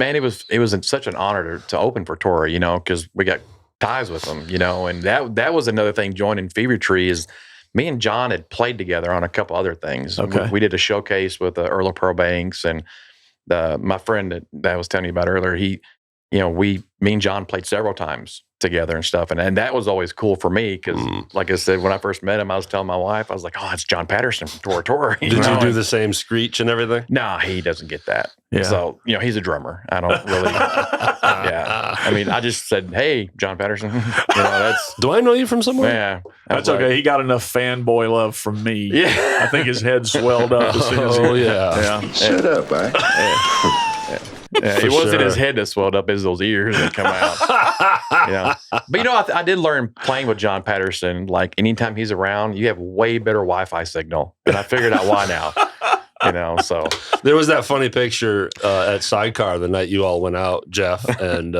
such an honor to open for Tora, because we got ties with them, and that was another thing joining Fevertree is me and John had played together on a couple other things. Okay. We did a showcase with Earl of Pearl Banks and my friend that I was telling you about earlier. Me and John played several times together and stuff. And that was always cool for me because, like I said, when I first met him, I was telling my wife, I was like, oh, it's John Patterson from Tora Tora. Did you do the same screech and everything? No, he doesn't get that. Yeah. So, he's a drummer. I don't really. Yeah. I mean, I just said, hey, John Patterson. That's. Do I know you from somewhere? Yeah. That's okay. He got enough fanboy love from me. Yeah. I think his head swelled up as soon as he. Oh, yeah. Shut up, man. Yeah, it wasn't his head that swelled up, it's those ears that come out. But I did learn playing with John Patterson. Like anytime he's around, you have way better Wi-Fi signal, and I figured out why now. So there was that funny picture at Sidecar the night you all went out, Jeff, and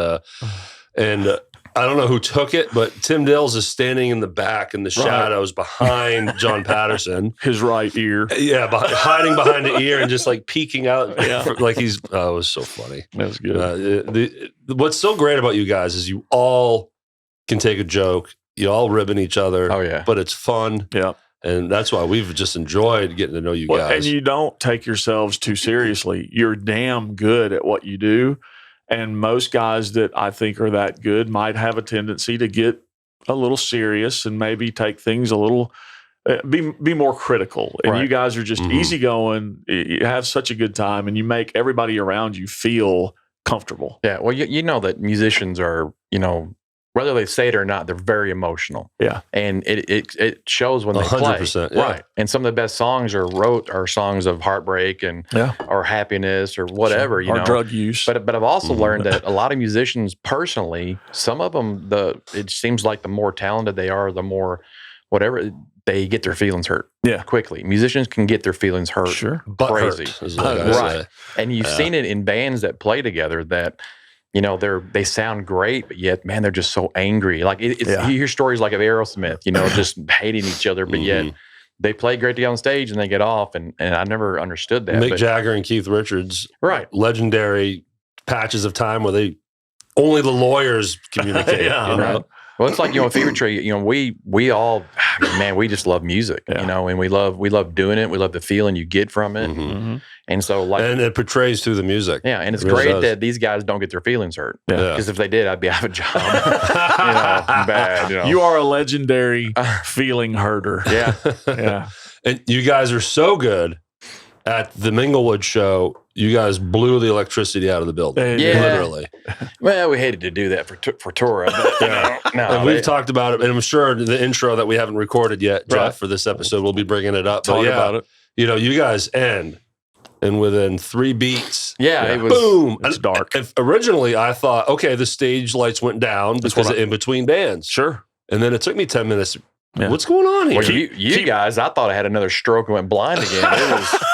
I don't know who took it, but Tim Dills is standing in the back in the shadows behind John Patterson. His right ear. Yeah, hiding behind the ear and just like peeking out. Like he's, it was so funny. That's good. What's so great about you guys is you all can take a joke. You all ribbon each other. Oh, yeah. But it's fun. Yeah. And that's why we've just enjoyed getting to know you guys. And you don't take yourselves too seriously. You're damn good at what you do. And most guys that I think are that good might have a tendency to get a little serious and maybe take things a little, be more critical. And you guys are just easygoing. You have such a good time, and you make everybody around you feel comfortable. yeah, well, you know that musicians are, whether they say it or not, they're very emotional. Yeah. And it shows when they 100%, play. yeah. Right. And some of the best songs are songs of heartbreak and or happiness or whatever, Or drug use. But I've also learned that a lot of musicians personally, some of them, it seems like the more talented they are, the more whatever, they get their feelings hurt quickly. Musicians can get their feelings hurt crazy. Right. And you've seen it in bands that play together that, they sound great, but yet, man, they're just so angry. Like you hear stories like of Aerosmith, just hating each other, but yet they play great together on stage and they get off. And I never understood that. Mick Jagger and Keith Richards, legendary patches of time where only the lawyers communicate. Well, it's like, Fevertree, we all, man, we just love music, and we love doing it. We love the feeling you get from it. And so and it portrays through the music. Yeah. And it's really great that these guys don't get their feelings hurt. Because if they did, I'd be out of a job. Bad. You are a legendary feeling herder. Yeah. And you guys are so good at the Minglewood show. You guys blew the electricity out of the building. Literally. Well, we hated to do that for Tora. But, and we've talked about it, and I'm sure the intro that we haven't recorded yet, Jeff, for this episode, we'll be bringing it up. Talk about it. You guys end, and within 3 beats, it was boom. It's dark. Originally, I thought, okay, the stage lights went down because of in between bands. Sure. And then it took me 10 minutes. What's going on here? Well, you guys, I thought I had another stroke and went blind again. It was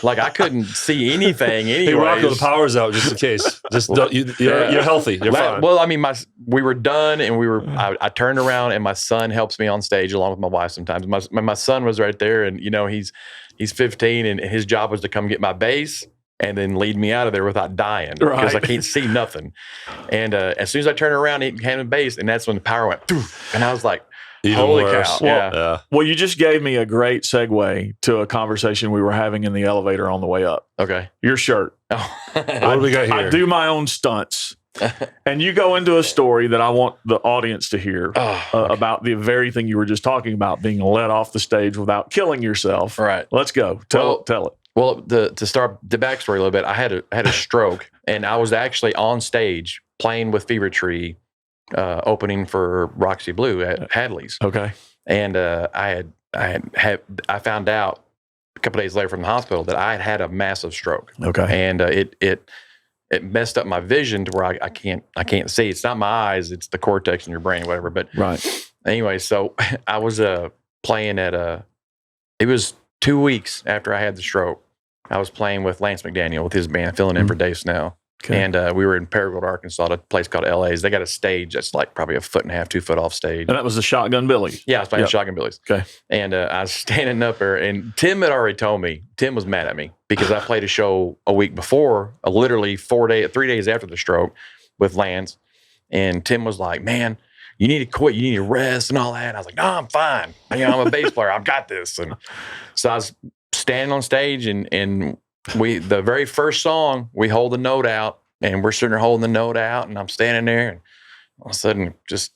like I couldn't see anything. Anyway, hey, Rocko, the power's out just in case. Just you're healthy. You're fine. Well, I mean, we were done, and I turned around, and my son helps me on stage along with my wife sometimes. My son was right there, and he's 15, and his job was to come get my bass and then lead me out of there without dying because I can't see nothing. And as soon as I turned around, he handed me bass, and that's when the power went, and I was like, holy cow. Well, you just gave me a great segue to a conversation we were having in the elevator on the way up. Okay. Your shirt. Oh. What do we got here? I do my own stunts. And you go into a story that I want the audience to hear about the very thing you were just talking about, being let off the stage without killing yourself. Right. Let's go. Tell it. Well, to start the backstory a little bit, I had a stroke, and I was actually on stage playing with Fevertree, opening for Roxy Blue at Hadley's. Okay. And I found out a couple days later from the hospital that I had a massive stroke. Okay. And it messed up my vision to where I can't see. It's not my eyes, it's the cortex in your brain, whatever. But anyway, so I was playing it was 2 weeks after I had the stroke. I was playing with Lance McDaniel with his band, filling in for Dave Snell. Okay. And we were in Paragould, Arkansas, at a place called LA's. They got a stage that's like probably 1.5 feet, 2 foot off stage. And that was the Shotgun Billy. Yeah, I was playing Shotgun Billies. Okay. And I was standing up there, and Tim had already told me. Tim was mad at me because I played a show a week before, literally 3 days after the stroke with Lance. And Tim was like, man, you need to quit. You need to rest and all that. And I was like, no, I'm fine. I'm a bass player. I've got this. And so I was standing on stage, and the very first song, we hold the note out, and we're sitting there holding the note out, and I'm standing there, and all of a sudden, just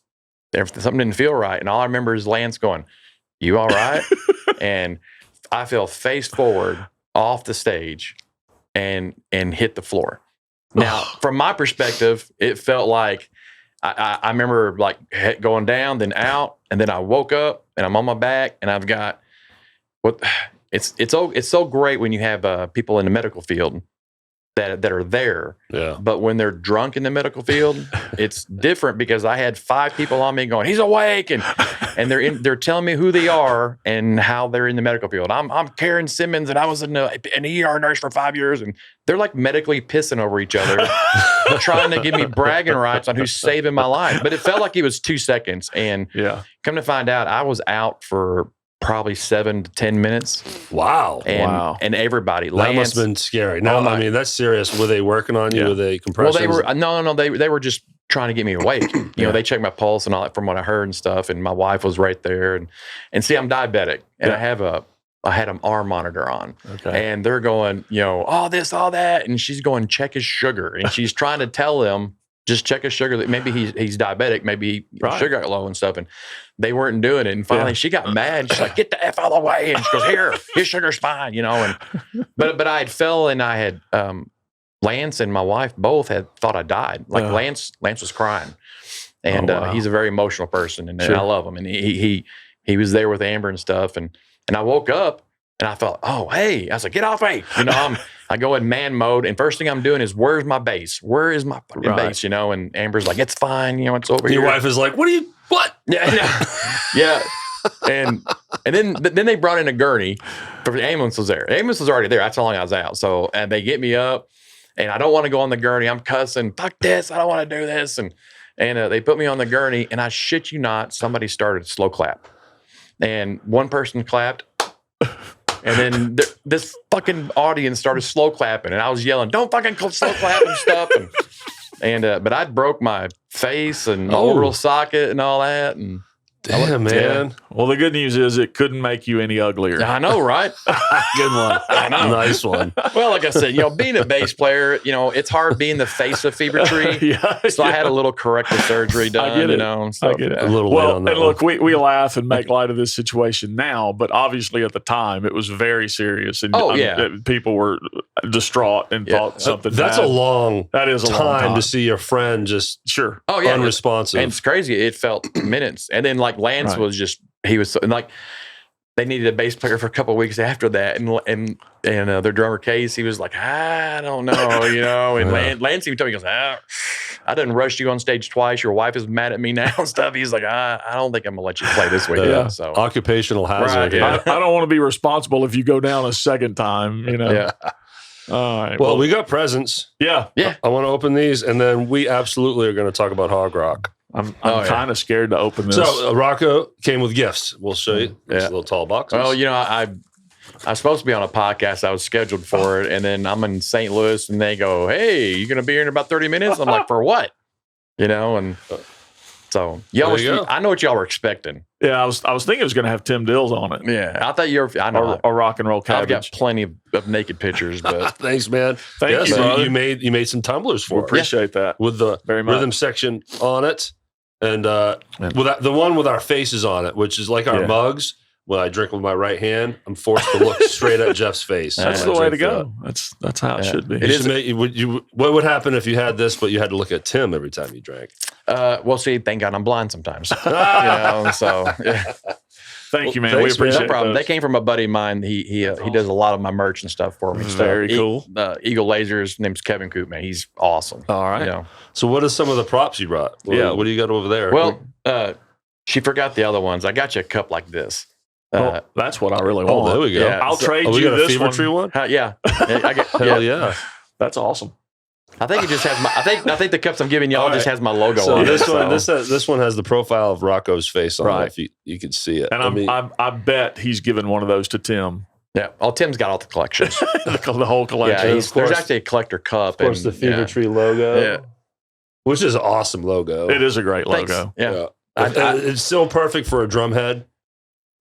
something didn't feel right. And all I remember is Lance going, "You all right?" And I fell face forward off the stage and hit the floor. Now, from my perspective, it felt like I remember like going down, then out, and then I woke up, and I'm on my back, and I've got what. It's so great when you have people in the medical field that are there. Yeah. But when they're drunk in the medical field, it's different because I had 5 people on me going, "He's awake," and they're telling me who they are and how they're in the medical field. I'm Karen Simmons, and I was an ER nurse for 5 years, and they're like medically pissing over each other, trying to give me bragging rights on who's saving my life. But it felt like it was 2 seconds, and come to find out, I was out for probably 7 to 10 minutes. Wow. And everybody. That Lance, must have been scary. No, I mean, that's serious. Were they working on you? Were they compressing? Well, they were just trying to get me awake. You know, they checked my pulse and all that from what I heard and stuff. And my wife was right there. And see, I'm diabetic, and I had an arm monitor on. Okay. And they're going, all this, all that. And she's going, check his sugar. And she's trying to tell them, just check his sugar. That maybe he's diabetic. Maybe his sugar got low and stuff. And they weren't doing it. And finally, she got mad. She's like, "Get the F out of the way!" And she goes, "Here, his sugar's fine," And but I had fell, and I had Lance and my wife both had thought I died. Like Lance was crying, and he's a very emotional person, and I love him. And he was there with Amber and stuff. And I woke up, and I thought, "Oh, hey!" I was like, "Get off me!" I go in man mode, and first thing I'm doing is, "Where's my bass? Where is my fucking bass?" And Amber's like, "It's fine, it's over here." Your wife is like, "What? Yeah. And then they brought in a gurney. The ambulance was there. The ambulance was already there. That's how long I was out. So, and they get me up, and I don't want to go on the gurney. I'm cussing, "Fuck this! I don't want to do this." And they put me on the gurney, and I shit you not, somebody started slow clap, and one person clapped. And then this fucking audience started slow clapping, and I was yelling, "Don't fucking slow clap," and stuff. But I broke my face and my orbital socket and all that. And damn, man. Yeah. Well, the good news is it couldn't make you any uglier. I know, right? Good one. I know. Nice one. Well, like I said, being a bass player, it's hard being the face of Fevertree. So I had a little corrective surgery done. I get it. So, I get it. A little late on that. And look, we laugh and make light of this situation now, but obviously at the time it was very serious, and people were distraught and thought something. That's bad. a long. That is a long time to see your friend just unresponsive. And it's crazy. It felt minutes, and then like Lance was just. He was like, they needed a bass player for a couple of weeks after that, and their drummer Case, he was like, "I don't know, And Lance even told me, he goes, "I didn't rush you on stage twice. Your wife is mad at me now and stuff." He's like, "I don't think I'm gonna let you play this weekend." So occupational hazard. I don't want to be responsible if you go down a second time. Yeah. All right. Well, we got presents. Yeah. I want to open these, and then we absolutely are going to talk about hog rock. I'm kind of scared to open this. So Rocko came with gifts. We'll show you. It's a little tall box. Well, I was supposed to be on a podcast. I was scheduled for it, and then I'm in St. Louis, and they go, "Hey, you going to be here in about 30 minutes?" I'm like, "For what?" And so I know what y'all were expecting. Yeah, I was thinking it was going to have Tim Dills on it. Yeah, I thought I know or rock and roll cabbage. I've got plenty of naked pictures, but thanks, man. Thank you. So you made some tumblers for us. Appreciate that with the very much. Rhythm section on it. And with the one with our faces on it, which is like our mugs. When I drink with my right hand, I'm forced to look straight at Jeff's face. That's the way to go. That's how it should be. What would happen if you had this, but you had to look at Tim every time you drank? Well, see, thank God I'm blind sometimes. So thank you, man. We appreciate it. No problem. They came from a buddy of mine. He does a lot of my merch and stuff for me. Very cool. Eagle Lasers. His name's Kevin Coop, man. He's awesome. All right. So what are some of the props you brought? What do you got over there? Well, she forgot the other ones. I got you a cup like this. That's what I really want. Oh, there we go. Yeah, I'll trade you this Fevertree one. Yeah. Hell yeah. That's awesome. I think it just has my. I think the cups I'm giving y'all just has my logo So on this it. one, this one has the profile of Rocco's face on Right. it. If you can see it, And I bet he's given one of those to Tim. Yeah. Oh, Tim's got all the collections. The whole collection. Yeah, of course- there's actually a collector cup. of course, the Fevertree logo, Yeah. which is an awesome logo. It is a great Thanks. logo. Yeah. It's still perfect for a drum head.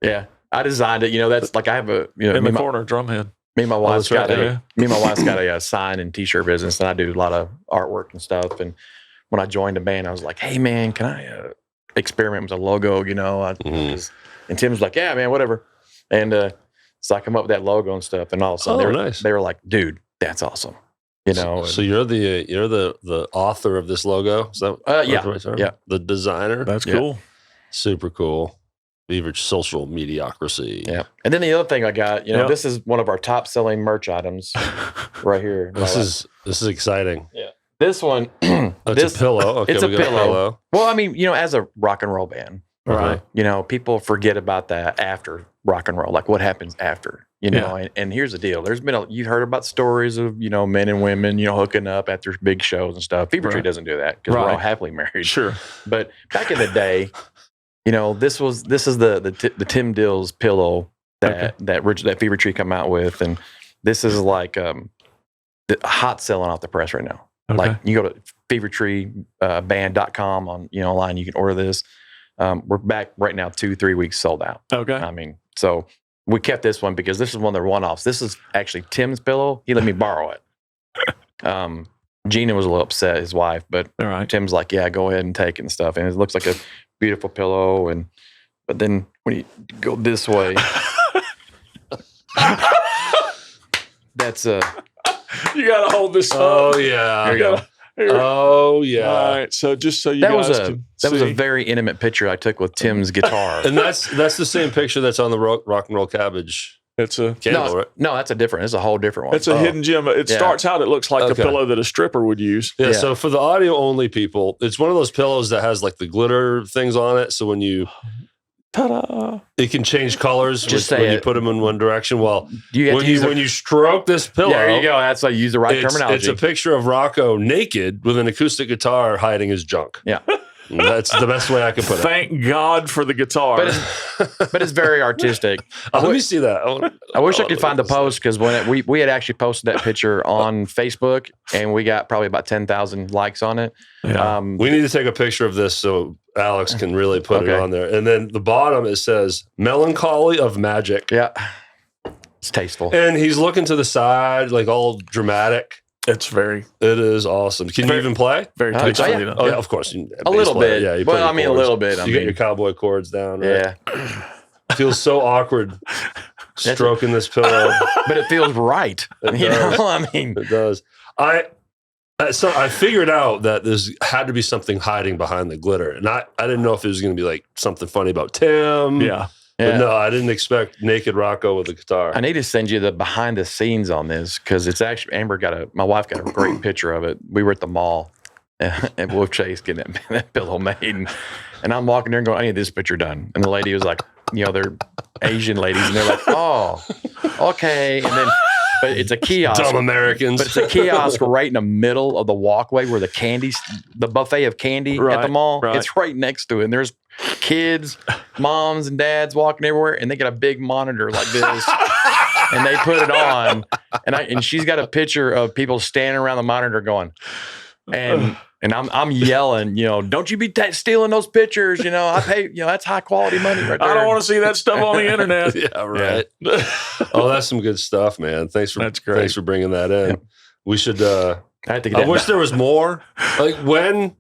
Yeah. I designed it. That's like I have a In the corner, drumhead. Me and my wife's that's right, got me and my wife's got a sign and T-shirt business, and I do a lot of artwork and stuff. And when I joined the band, I was like, "Hey, man, can I experiment with a logo?" And Tim was like, "Yeah, man, whatever." And so I come up with that logo and stuff, and all of a sudden nice. they were like, "Dude, that's awesome." So you're the author of this logo? Is that Yeah. the right term? Yeah. The designer. That's Yeah. cool. Super cool. Beaver social mediocrity. Yeah. And then the other thing I got, Yeah. this is one of our top selling merch items right here. This is exciting. This one. It's a pillow. Okay, it's a we got pillow. Well, I mean, as a rock and roll band, Right. people forget about that after rock and roll, like what happens after, and here's the deal. There's been you heard about stories of, men and women, hooking up at their big shows and stuff. Fevertree Right. doesn't do that because we're all Right. happily married. Sure. But back in the day, this is the Tim Dills pillow that Fevertree come out with. And this is like the hot selling off the press right now. Okay. Like you go to fevertreeband.com on, online, you can order this. We're back right now, 2-3 weeks sold out. Okay. I mean, so we kept this one because this is one of their one-offs. This is actually Tim's pillow. He let me borrow it. Gina was a little upset, his wife, but All right. Tim's like, yeah, go ahead and take it and stuff. And it looks like a beautiful pillow. But then when you go this way, that's You got to hold this up. Oh yeah. there you go. Here. Oh yeah. All right. So just so you That guys was can that was a see. very intimate picture I took with Tim's guitar. And that's the same picture that's on the rock and roll cabbage It's a candle, right? No, that's a different. It's a whole different one. it's a hidden gem. It Yeah. starts out. It looks like the Okay. pillow that a stripper would use. Yeah, Yeah. so for the audio only people, it's one of those pillows that has like the glitter things on it. So when Ta-da! it can change colors Just when say you it. put them in one direction. Well, You have when to use you stroke this pillow, there you go. That's like use the right terminology. it's a picture of Rocko naked with an acoustic guitar hiding his junk. Yeah. And that's the best way I can put it. Thank God for the guitar. but it's very artistic. Let me see that. I wish I could find the post because when we had actually posted that picture on Facebook and we got probably about 10,000 likes on it. Yeah. We need to take a picture of this so Alex can really put it Okay. on there. And then the bottom, it says melancholy of magic. Yeah, it's tasteful. And he's looking to the side, like all dramatic. It's very, It is awesome. Can you even play? very Oh, tasteful. yeah. you know. Oh, yeah, of course. A little bit. Yeah, you Well, play your I mean, a chords. little bit. I You get mean- your cowboy chords down, right? Yeah, Feels so awkward stroking this pillow. but it feels right. It You does. know, I mean, It does. So I figured out that there's had to be something hiding behind the glitter. And I didn't know if it was going to be like something funny about Tim. Yeah. But yeah. no, I didn't expect naked Rocko with a guitar. I need to send you the behind the scenes on this because it's actually my wife got a great picture of it. We were at the mall and Wolf Chase getting that pillow made, and I'm walking there and going, I need this picture done. And the lady was like, they're Asian ladies, and they're like, oh, okay. And then, but it's a kiosk. Dumb Americans. But it's a kiosk right in the middle of the walkway where the buffet of candy at the Right, mall. right. It's right next to it. And there's kids, moms and dads walking everywhere, and they got a big monitor like this. And they put it on, and she's got a picture of people standing around the monitor going, and I'm yelling, don't you be stealing those pictures? I pay, that's high quality money right there. I don't want to see that stuff on the internet. yeah, right. Oh, that's some good stuff, man. That's great. Thanks for bringing that in. We should. I have to get I that wish back. there was more. Like when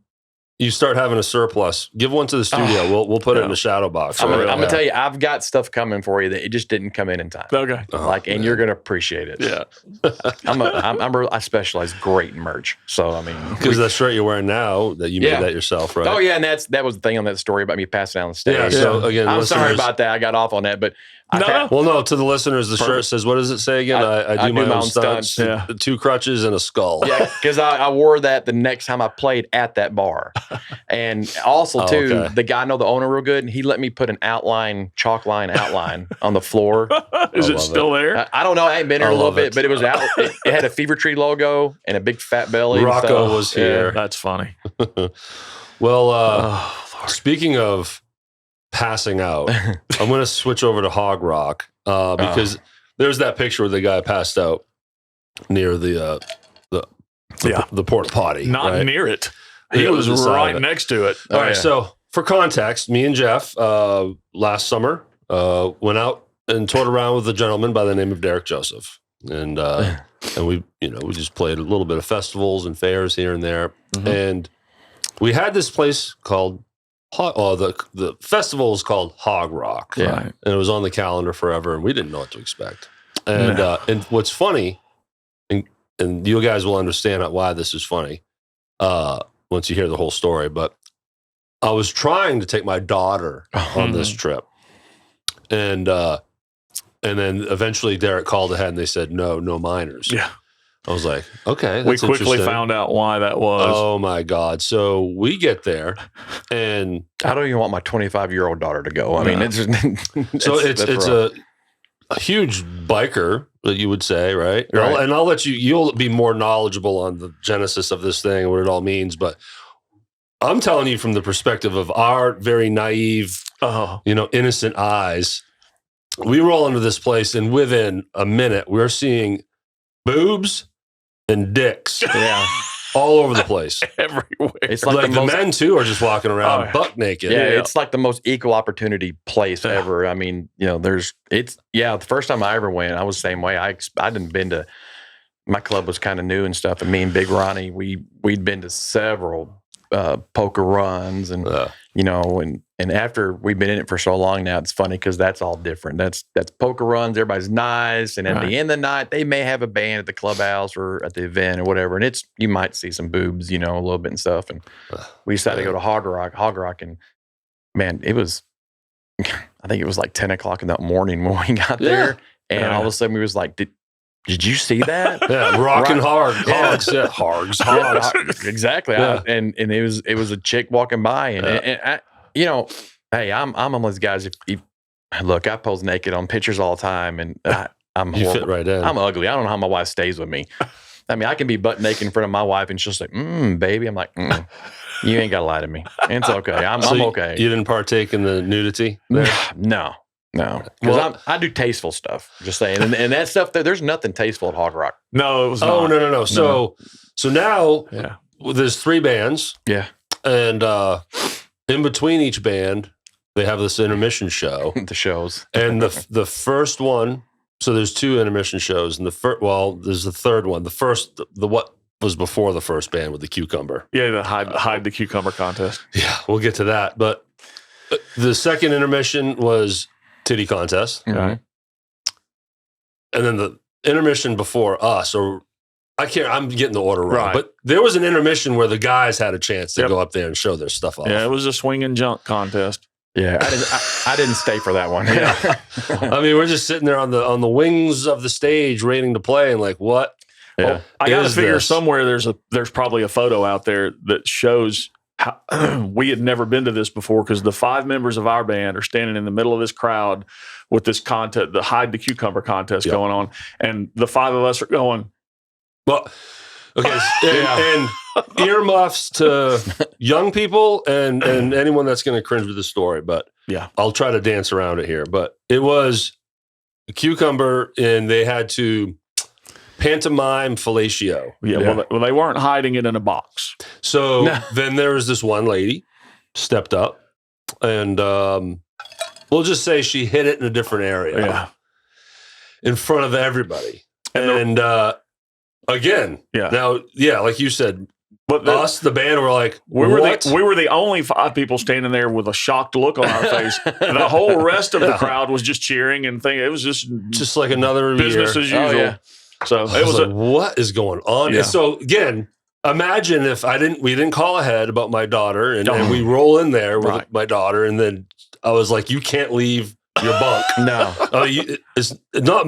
you start having a surplus, give one to the studio. We'll put it in the shadow box. I'm right? gonna tell you, I've got stuff coming for you that it just didn't come in time. Okay. Oh, And you're gonna appreciate it. Yeah. I specialize great in merch. So I mean, Because that shirt you're wearing now, that you Yeah. made that yourself, right? oh yeah, and that was the thing on that story about me passing down the stage. Yeah. So again, I'm sorry listeners- about that. I got off on that, but Well, no, to the listeners, the shirt says, what does it say again? I do my own stunts. Yeah. 2 crutches and a skull. Yeah, because I wore that the next time I played at that bar. And also, too, the guy I know the owner real good, and he let me put an chalk line outline on the floor. Is it still there? I don't know. I ain't been here a little bit, but it was out. It had a Fevertree logo and a big fat belly. Rocko was here. That's funny. Well, speaking of passing out, I'm going to switch over to Hog Rock because there's that picture where the guy passed out near the porta potty. Not near it. He was right next to it. All right. So for context, me and Jeff last summer went out and toured around with a gentleman by the name of Derek Joseph, and we just played a little bit of festivals and fairs here and there, and we had this place called. The festival is called Hog Rock, and it was on the calendar forever, and we didn't know what to expect. And and what's funny, and you guys will understand why this is funny once you hear the whole story. But I was trying to take my daughter on this trip, and then eventually Derek called ahead, and they said no minors. Yeah. I was like, okay. We quickly found out why that was. Oh my God. So we get there and I don't even want my 25-year-old daughter to go. I mean, it's a huge biker that you would say, right? And I'll let you'll be more knowledgeable on the genesis of this thing and what it all means. But I'm telling you from the perspective of our very naive, innocent eyes, we roll into this place and within a minute we're seeing boobs and dicks all over the place. Everywhere. It's like the men, too, are just walking around buck naked. Yeah, it's like the most equal opportunity place ever. I mean, the first time I ever went, I was the same way. I hadn't been to, my club was kind of new and stuff, and me and Big Ronnie, we'd been to several poker runs and, and after we've been in it for so long now, it's funny because that's all different. That's poker runs. Everybody's nice. And at the end of the night, they may have a band at the clubhouse or at the event or whatever. And you might see some boobs, a little bit and stuff. And we decided to go to Hog Rock. And man, it was, I think it was like 10 o'clock in the morning when we got there. And all of a sudden we was like, did you see that? Rocking hard. Hogs. Yeah, hogs. Exactly. And it was a chick walking by and I, hey, I'm one of those guys. If look, I pose naked on pictures all the time, and I'm you fit right in. I'm ugly. I don't know how my wife stays with me. I mean, I can be butt naked in front of my wife, and she'll say, baby. I'm like, you ain't got to lie to me. And it's okay. I'm okay. You didn't partake in the nudity there? No. Because I do tasteful stuff. Just saying, and that stuff there's nothing tasteful at Hog Rock. No, it was. Oh not. No. So now there's 3 bands. Yeah, and in between each band, they have this intermission show. The shows. And the first one, so there's 2 intermission shows, and there's the third one. The first, what was before the first band with the cucumber. Yeah, the hide the cucumber contest. Yeah, we'll get to that. But the second intermission was titty contest. Mm-hmm. And then the intermission before us, or I'm getting the order wrong, but there was an intermission where the guys had a chance to go up there and show their stuff off. Yeah, it was a swing and junk contest. Yeah, I didn't stay for that one. Yeah. I mean, we're just sitting there on the wings of the stage waiting to play and like, what? Yeah. I got to figure somewhere there's probably a photo out there that shows how we had never been to this before because the 5 members of our band are standing in the middle of this crowd with this contest, the Hide the Cucumber contest going on. And the 5 of us are going, well, okay, and earmuffs to young people and anyone that's going to cringe with the story, but I'll try to dance around it here. But it was a cucumber, and they had to pantomime fellatio. Yeah. Well, they weren't hiding it in a box. So then there was this one lady stepped up, and we'll just say she hit it in a different area, in front of everybody, and. Again, now, like you said, but us, the band, were like, we were the only 5 people standing there with a shocked look on our face. The whole rest of the crowd was just cheering and thinking it was just like another business as usual. Oh, yeah. So it was like, what is going on? Yeah. So again, imagine if we didn't call ahead about my daughter, and we roll in there with my daughter, and then I was like, you can't leave your bunk. No. It's not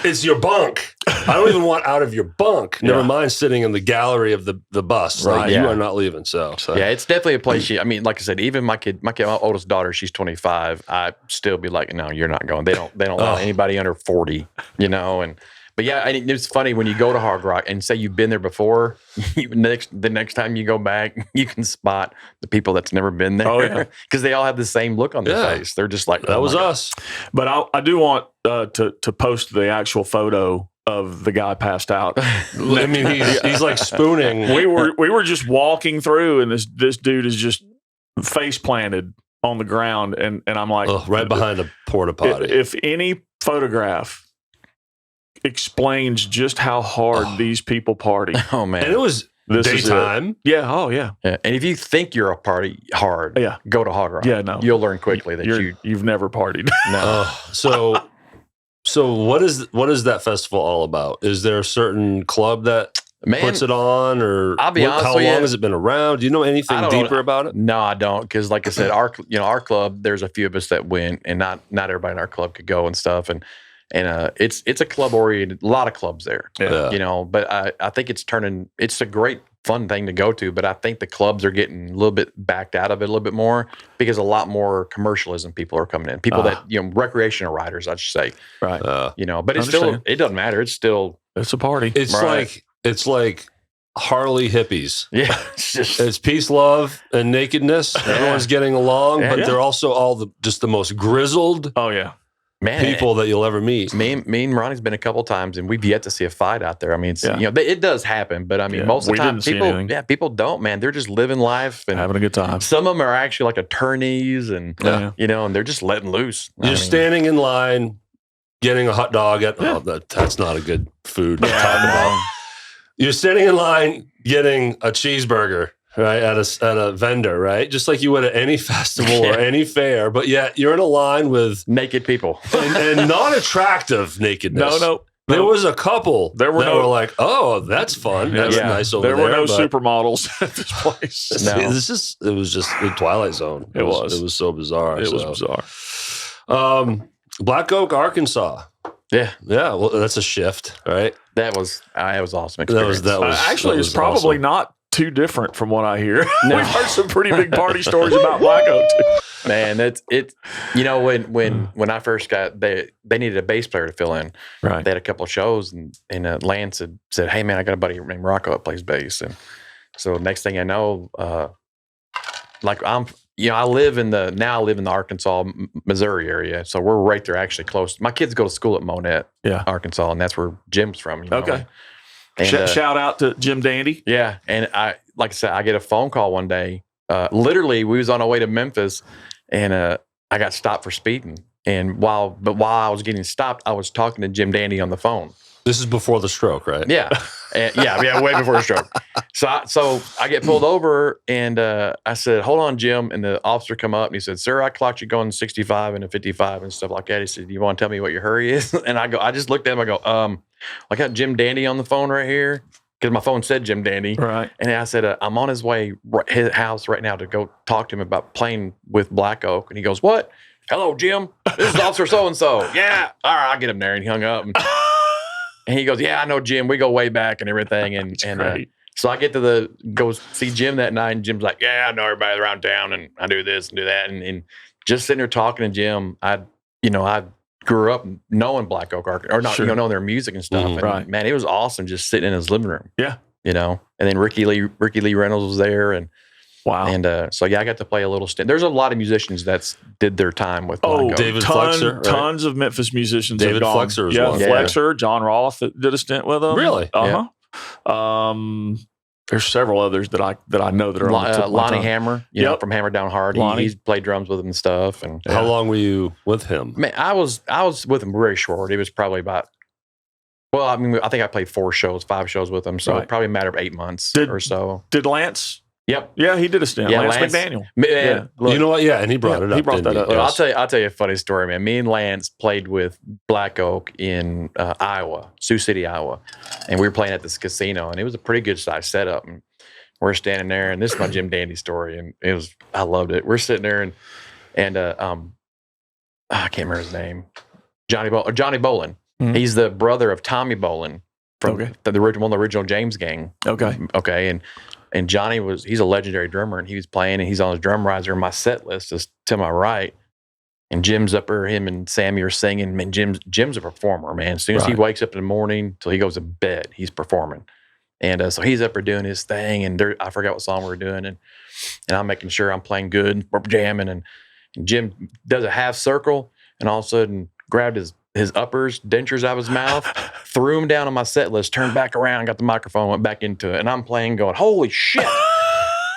it's your bunk. I don't even want out of your bunk. Never mind sitting in the gallery of the bus. Like, you are not leaving. So yeah, it's definitely a place. I mean, like I said, even my oldest daughter, she's 25. I still be like, no, you're not going. They don't allow anybody under 40. But yeah, it's funny when you go to Hard Rock and say you've been there before. The next time you go back, you can spot the people that's never been there because they all have the same look on their face. They're just like, that was us. But I do want to post the actual photo of the guy passed out. I mean, he's like spooning. We were just walking through, and this dude is just face planted on the ground, and I'm like, right behind a porta potty. If any photograph explains just how hard these people party. Oh man, and it was daytime. Yeah. Oh yeah. And if you think you're a party hard, go to Hard Rock. Yeah, no, you'll learn quickly that you've never partied. No. So what is that festival all about? Is there a certain club that puts it on, or I'll be honest how with long you, has it been around? Do you know anything deeper about it? No, I don't, because like I said, our club, there's a few of us that went, and not everybody in our club could go and stuff, and it's a club oriented, a lot of clubs there, but I think it's a great fun thing to go to, but I think the clubs are getting a little bit backed out of it a little bit more because a lot more commercialism people are coming in, people that recreational riders, I should say, right? But it's still, it doesn't matter, it's a party. It's like Harley hippies. Yeah, it's peace, love, and nakedness. Everyone's getting along, but they're also all the most grizzled. Oh yeah. People that you'll ever meet. Me and Ronnie's been a couple times, and we've yet to see a fight out there. I mean, it does happen, but I mean, most of the time, people don't. Man, they're just living life and having a good time. Some of them are actually like attorneys, and and they're just letting loose. You're standing in line, getting a hot dog that's not a good food to talk about. You're standing in line getting a cheeseburger. Right, at a vendor, right? Just like you would at any festival or any fair, but yet you're in a line with naked people and not attractive nakedness. No. There was a couple that were like, "Oh, that's fun. That's nice over there." There were no supermodels at this place. No. It was just the Twilight Zone. It was so bizarre. It was bizarre. Black Oak, Arkansas. Yeah. Well, that's a shift, right? That was awesome experience. That was actually, it's probably awesome. Not too different from what I hear. No. We've heard some pretty big party stories about Black Oak too. Man, that's it. When I first got, they needed a bass player to fill in. Right. They had a couple of shows, and Lance had said, "Hey man, I got a buddy named Rocko that plays bass." And so next thing I know, I live in the Arkansas, Missouri area, so we're right there, actually close. My kids go to school at Monette, Arkansas, and that's where Jim's from. Okay. And, shout out to Jim Dandy. Yeah, and I get a phone call one day. Literally, we was on our way to Memphis, and I got stopped for speeding. And while I was getting stopped, I was talking to Jim Dandy on the phone. This is before the stroke, right? Yeah, way before the stroke. So I get pulled over, and I said, "Hold on, Jim." And the officer come up, and he said, "Sir, I clocked you going 65 and a 55 and stuff like that." He said, "Do you want to tell me what your hurry is?" And I just looked at him. I go, I got Jim Dandy on the phone right here because my phone said Jim Dandy. Right. And I said, I'm on his way, his house right now to go talk to him about playing with Black Oak. And he goes, "What? Hello, Jim. This is Officer so-and-so." "Yeah. All right, I'll get him there." And he hung up. And he goes, "Yeah, I know Jim. We go way back and everything." And so I get to go see Jim that night, and Jim's like, "Yeah, I know everybody around town, and I do this and do that." And just sitting there talking to Jim, I grew up knowing Black Oak, or not, knowing their music and stuff. Mm-hmm. And man, it was awesome just sitting in his living room. Yeah. And then Ricky Lee Reynolds was there, and wow. And so I got to play a little stint. There's a lot of musicians that did their time with Black Oak. David Flexer, right? Tons of Memphis musicians. David Flexer as well. Flexer, John Roth did a stint with them. Really? Yeah. There's several others that I know that are on the tip of my Lonnie tongue. Hammer, from Hammer Down Hard. He's played drums with him and stuff. And how long were you with him? Man, I was with him very short. It was probably about. Well, I mean, I think I played 5 shows with him, so probably a matter of 8 months or so. Did Lance? Yep. Yeah, he did a stint. Lance McDaniel. Look, you know what? Yeah, and he brought it up. He brought that up. Look, I'll tell you a funny story, man. Me and Lance played with Black Oak in Iowa, Sioux City, Iowa, and we were playing at this casino, and it was a pretty good size setup. And we're standing there, and this is my Jim Dandy story, and I loved it. We're sitting there, and I can't remember his name. Johnny Bolin. Mhm. He's the brother of Tommy Bolin from the original James Gang. Okay. And Johnny he's a legendary drummer, and he was playing, and he's on his drum riser. My set list is to my right, and Jim's up there. Him and Sammy are singing. Man, Jim's a performer, man. As soon as he wakes up in the morning till he goes to bed, he's performing. And so he's up there doing his thing, and I forgot what song we were doing, and I'm making sure I'm playing good, we're jamming, and Jim does a half circle, and all of a sudden grabbed his uppers, dentures out of his mouth, threw them down on my set list, turned back around, got the microphone, went back into it, and I'm playing, going, holy shit!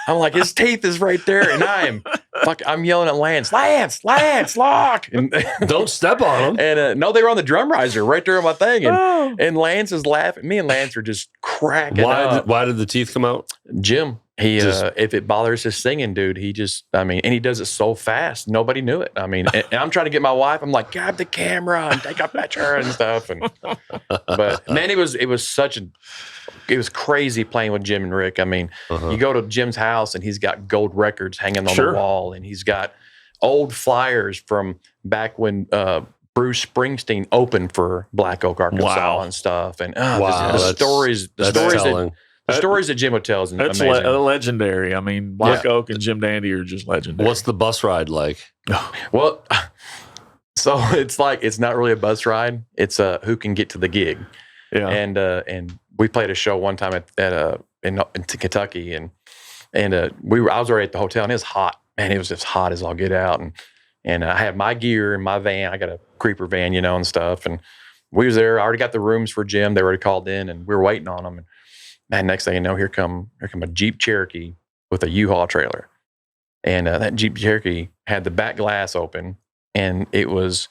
I'm like, his teeth is right there, and I'm yelling at Lance, lock! And Don't step on him. And no, they were on the drum riser right there on my thing, and Lance is laughing. Me and Lance are just cracking up. Why did the teeth come out? Jim, if it bothers his singing, dude, and he does it so fast, nobody knew it. I mean, and I'm trying to get my wife, I'm like, grab the camera and take a picture and stuff. But man, it was crazy playing with Jim and Rick. I mean, you go to Jim's house and he's got gold records hanging on the wall, and he's got old flyers from back when Bruce Springsteen opened for Black Oak, Arkansas and stuff. And the stories that Jim would tell is amazing. Legendary. I mean, Black Oak and Jim Dandy are just legendary. What's the bus ride like? Well, so it's not really a bus ride. It's who can get to the gig. Yeah. And we played a show one time in Kentucky, and I was already at the hotel, and it was hot. Man, it was just hot as all get out, and I had my gear in my van. I got a creeper van, and stuff. And we was there. I already got the rooms for Jim. They already called in, and we were waiting on them. And man, next thing you know, here come a Jeep Cherokee with a U-Haul trailer, and that Jeep Cherokee had the back glass open, and it was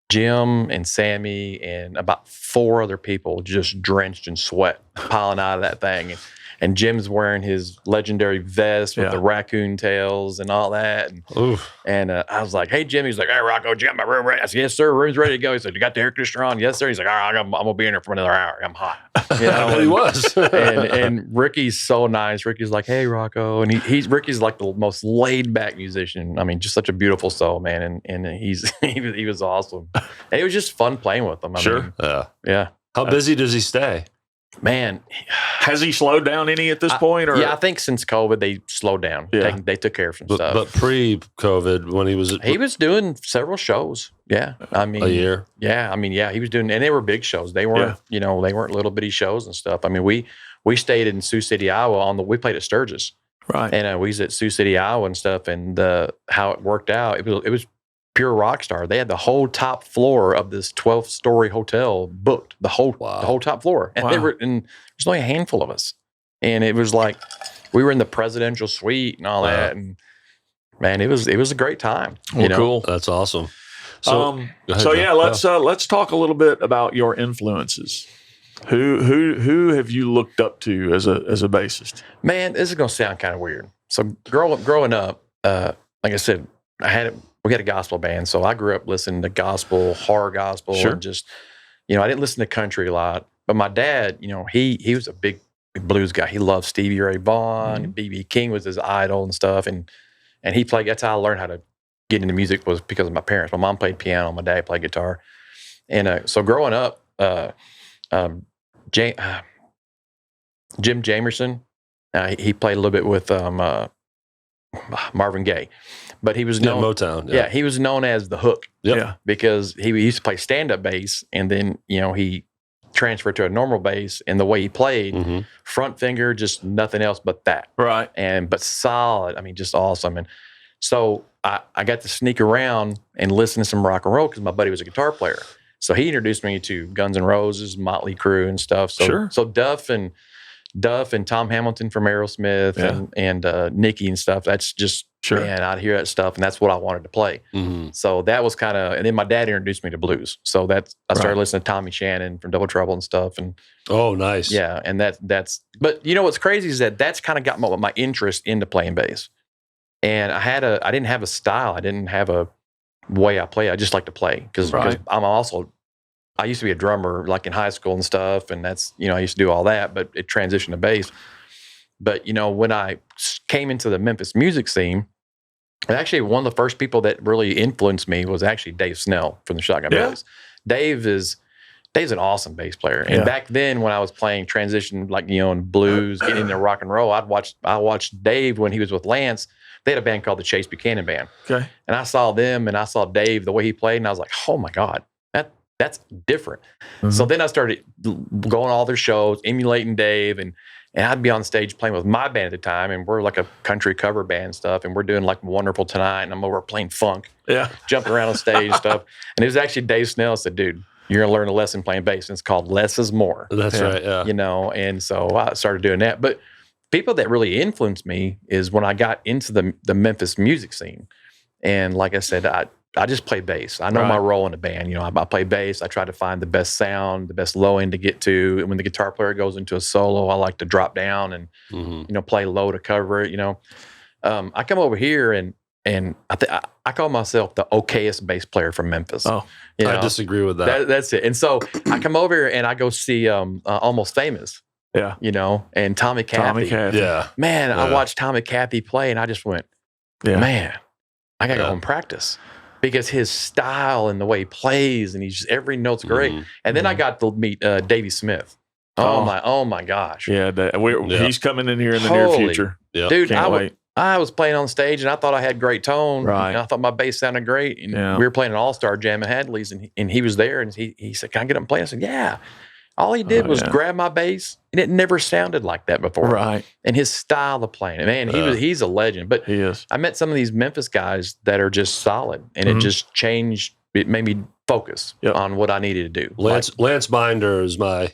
Jim and Sammy and about 4 other people just drenched in sweat, piling out of that thing. And Jim's wearing his legendary vest with the raccoon tails and all that. And I was like, hey, Jim. He's like, hey, Rocko, did you got my room ready? I said, yes, sir. Room's ready to go. He said, you got the air conditioner on? Yes, sir. He's like, all right, I'm going to be in here for another hour. I'm hot. He was. and Ricky's so nice. Ricky's like, hey, Rocko. And Ricky's like the most laid back musician. I mean, just such a beautiful soul, man. And he was awesome. And it was just fun playing with him. I mean, yeah. How busy does he stay? Man, has he slowed down any at this point? Or? Yeah, I think since COVID they slowed down. Yeah. They took care of some stuff. But pre-COVID, when he was doing several shows. Yeah, I mean, a year. Yeah, I mean, he was doing, and they were big shows. They weren't, they weren't little bitty shows and stuff. I mean, we stayed in Sioux City, Iowa. We played at Sturgis, right? And we was at Sioux City, Iowa, and stuff. And how it worked out, it was pure rock star. They had the whole top floor of this 12-story hotel booked, the whole top floor, and there's only a handful of us, and it was like we were in the presidential suite and all that, and man, it was a great time. Cool. That's awesome. So, let's talk a little bit about your influences. Who have you looked up to as a bassist? Man, this is gonna sound kind of weird. So growing up, like I said, we had a gospel band, so I grew up listening to gospel, horror gospel, and just, I didn't listen to country a lot. But my dad, he was a big blues guy. He loved Stevie Ray Vaughan, and B.B. King was his idol and stuff. And he played. That's how I learned how to get into music, was because of my parents. My mom played piano, my dad played guitar. And so growing up, Jim Jamerson, he played a little bit with Marvin Gaye. But he was known Motown. Yeah, he was known as the Hook. Yep. Yeah, because he used to play stand-up bass, and then he transferred to a normal bass. And the way he played, front finger, just nothing else but that. Right. But solid. I mean, just awesome. And so I got to sneak around and listen to some rock and roll because my buddy was a guitar player. So he introduced me to Guns N' Roses, Motley Crue, and stuff. So so Duff and Tom Hamilton from Aerosmith and Nicky and stuff. That's just. Man, I'd hear that stuff, and that's what I wanted to play. So that was kind of, and then my dad introduced me to blues. So I started listening to Tommy Shannon from Double Trouble and stuff. And nice. Yeah, and that's. But what's crazy is that's kind of got my interest into playing bass. And I didn't have a style. I didn't have a way I play. I just like to play because I used to be a drummer like in high school and stuff, and that's I used to do all that, but it transitioned to bass. But when I came into the Memphis music scene, And actually, one of the first people that really influenced me was actually Dave Snell from the Shotgun Boys. Dave's an awesome bass player. And back then, when I was playing transition, like, you know, in blues, getting into rock and roll, I watched Dave when he was with Lance. They had a band called the Chase Buchanan Band. Okay. And I saw them, and I saw Dave, the way he played, and I was like, oh my God, that's different. Mm-hmm. So then I started going to all their shows, emulating Dave, and I'd be on stage playing with my band at the time, and we're like a country cover band and stuff, and we're doing like Wonderful Tonight, and I'm over playing funk, jumping around on stage and stuff. And it was actually Dave Snell said, dude, you're going to learn a lesson playing bass, and it's called Less is More. That's right, yeah. You know, and so I started doing that. But people that really influenced me is when I got into the Memphis music scene. And like I said, I just play bass. I know my role in the band. You know, I play bass. I try to find the best sound, the best low end to get to. And when the guitar player goes into a solo, I like to drop down and, you know, play low to cover it, you know. I come over here and I call myself the okayest bass player from Memphis. Oh, you know? I disagree with that. That's it. And so I come over here and I go see Almost Famous. Yeah. You know, and Tommy Cathy. Yeah. Man, I watched Tommy Cathy play and I just went, man, I got to go home and practice. Because his style and the way he plays, and every note's great. And then I got to meet Davey Smith. Oh my gosh! Yeah, he's coming in here in the near future. Dude, I was playing on stage and I thought I had great tone. Right, and I thought my bass sounded great. And we were playing an all-star jam at Hadley's, and he was there, and he said, "Can I get up and play?" I said, "Yeah." All he did was grab my bass, and it never sounded like that before. Right. And his style of playing, man, he's a legend. But he is. I met some of these Memphis guys that are just solid, and it just changed. It made me focus on what I needed to do. Lance Binder is my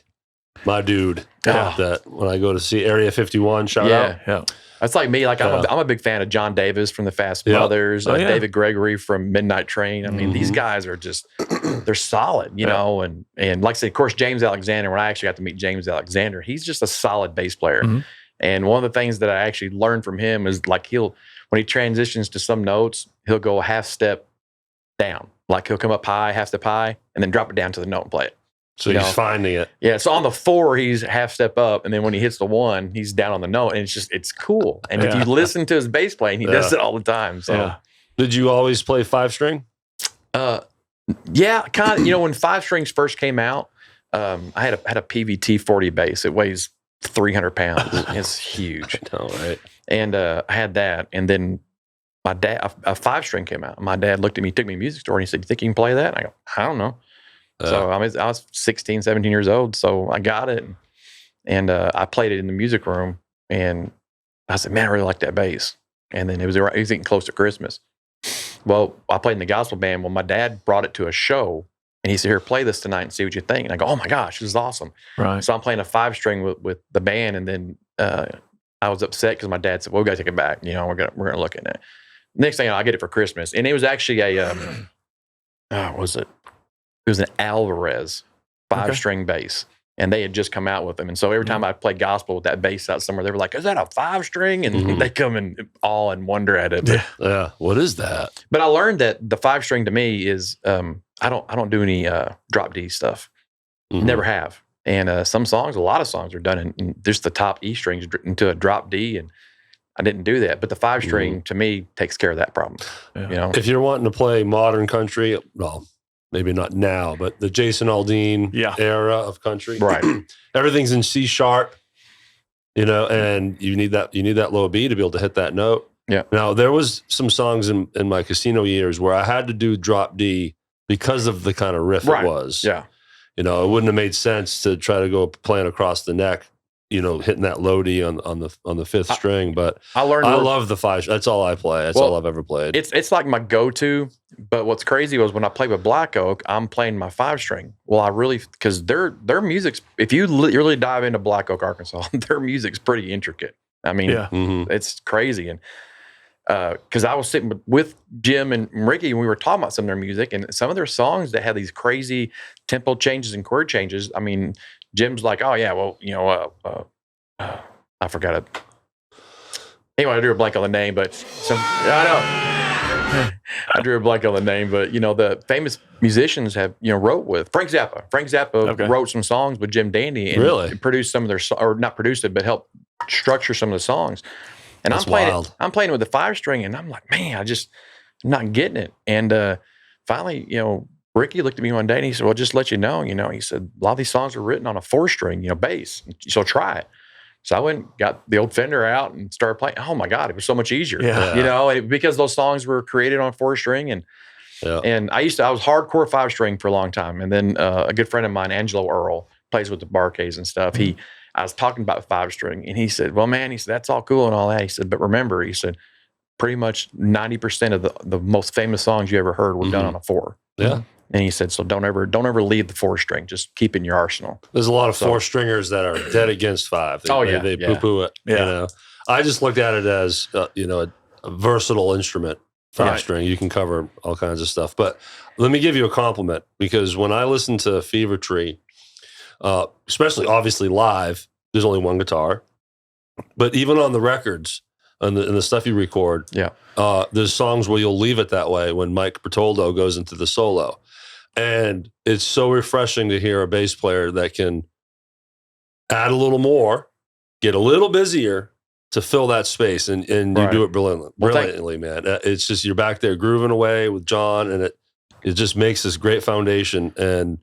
dude. That when I go to see Area 51, shout out. Yeah. That's like me. Like I'm a big fan of John Davis from the Fast Brothers, David Gregory from Midnight Train. I mean, these guys are just, they're solid, you know, and like I said, of course, James Alexander, when I actually got to meet James Alexander, he's just a solid bass player. And one of the things that I actually learned from him is like when he transitions to some notes, he'll go a half step down. Like he'll come up high, half step high, and then drop it down to the note and play it. So he's finding it. Yeah. So on the 4, he's half step up. And then when he hits the 1, he's down on the note. And it's cool. And if you listen to his bass playing, he does it all the time. So Did you always play 5-string? Yeah, kind of. You know, when 5 strings first came out, I had a PVT 40 bass. It weighs 300 pounds. It's huge. I know, right? And I had that. And then my dad, a 5-string came out. My dad looked at me, took me to a music store, and he said, "You think you can play that?" And I go, "I don't know." So I was 16, 17 years old, so I got it, and I played it in the music room, and I said, "Man, I really like that bass." And then it was getting close to Christmas. Well, I played in the gospel band. Well, my dad brought it to a show, and he said, "Here, play this tonight and see what you think." And I go, "Oh my gosh, this is awesome!" Right. So I'm playing a 5-string with the band, and then I was upset because my dad said, "Well, we got to take it back. You know, we're gonna look at it." Next thing you know, I get it for Christmas, and it was actually a what was it? It was an Alvarez 5-string bass, and they had just come out with them. And so every time I played gospel with that bass out somewhere, they were like, "Is that a 5-string?" And they come in awe and wonder at it. Yeah. What is that? But I learned that the 5-string to me is I don't do any drop D stuff. Never have. And a lot of songs are done in just the top E strings into a drop D, and I didn't do that. But the 5-string to me takes care of that problem. Yeah. You know, if you're wanting to play modern country, well, maybe not now, but the Jason Aldean era of country, right? Everything's in C sharp, you know, and you need that low B to be able to hit that note. Yeah. Now there was some songs in my casino years where I had to do drop D because of the kind of riff it was. Yeah. You know, it wouldn't have made sense to try to go playing across the neck, you know, hitting that low D on the 5th string. But I love the 5. That's all I play. That's all I've ever played. It's like my go-to. But what's crazy was when I play with Black Oak, I'm playing my 5-string. Well, because their music's, if you really dive into Black Oak, Arkansas, their music's pretty intricate. I mean, it's crazy. And because I was sitting with Jim and Ricky, and we were talking about some of their music, and some of their songs that have these crazy tempo changes and chord changes. I mean, Jim's like, "Oh yeah, well, you know, I forgot it." Anyway, I drew a blank on the name, but I know I drew a blank on the name, but you know, the famous musicians have wrote with Frank Zappa. Frank Zappa wrote some songs with Jim Dandy and produced some of their, or not produced it, but helped structure some of the songs. And That's I'm playing wild. I'm playing with the 5-string, and I'm like, man, I'm not getting it. And finally, Ricky looked at me one day and he said, well, just let you know, he said, a lot of these songs are written on a 4-string, bass. So try it. So I went and got the old Fender out and started playing. Oh my God, it was so much easier. Yeah. Because those songs were created on 4-string. And I was hardcore 5-string for a long time. And then a good friend of mine, Angelo Earl, plays with the Barcays and stuff. I was talking about 5-string, and he said, well, man, he said, that's all cool and all that. He said, but remember, he said, pretty much 90% of the most famous songs you ever heard were done on a 4. Yeah. And he said, so don't ever leave the 4-string. Just keep it in your arsenal. There's a lot of 4-stringers that are dead against 5. They poo-poo it. Yeah. I just looked at it as a versatile instrument. 5-string, you can cover all kinds of stuff. But let me give you a compliment, because when I listen to Fevertree, especially obviously live, there's only one guitar. But even on the records and the stuff you record, there's songs where you'll leave it that way when Mike Bertoldo goes into the solo. And it's so refreshing to hear a bass player that can add a little more, get a little busier to fill that space. And you do it brilliantly, man. It's just, you're back there grooving away with John, and it just makes this great foundation and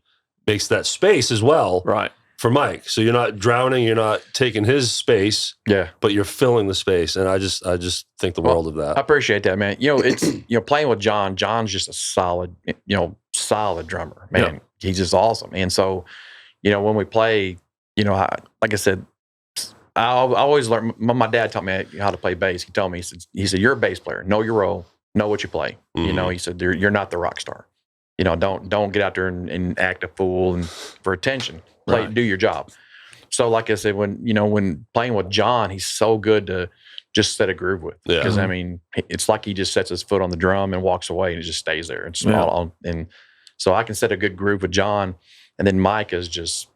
makes that space as well. Right. For Mike. So you're not drowning, you're not taking his space, but you're filling the space. And I just think the world of that. I appreciate that, man. It's playing with John. John's just a solid drummer, man. Yeah. He's just awesome. And so, when we play, like I said, I always learn. My dad taught me how to play bass. He told me, he said, you're a bass player. Know your role. Know what you play. He said, you're not the rock star. Don't get out there and act a fool and for attention. Do your job. So, like I said, when playing with John, he's so good to just set a groove with. Because it's like he just sets his foot on the drum and walks away, and it just stays there. It's and so I can set a good groove with John, and then Mike is just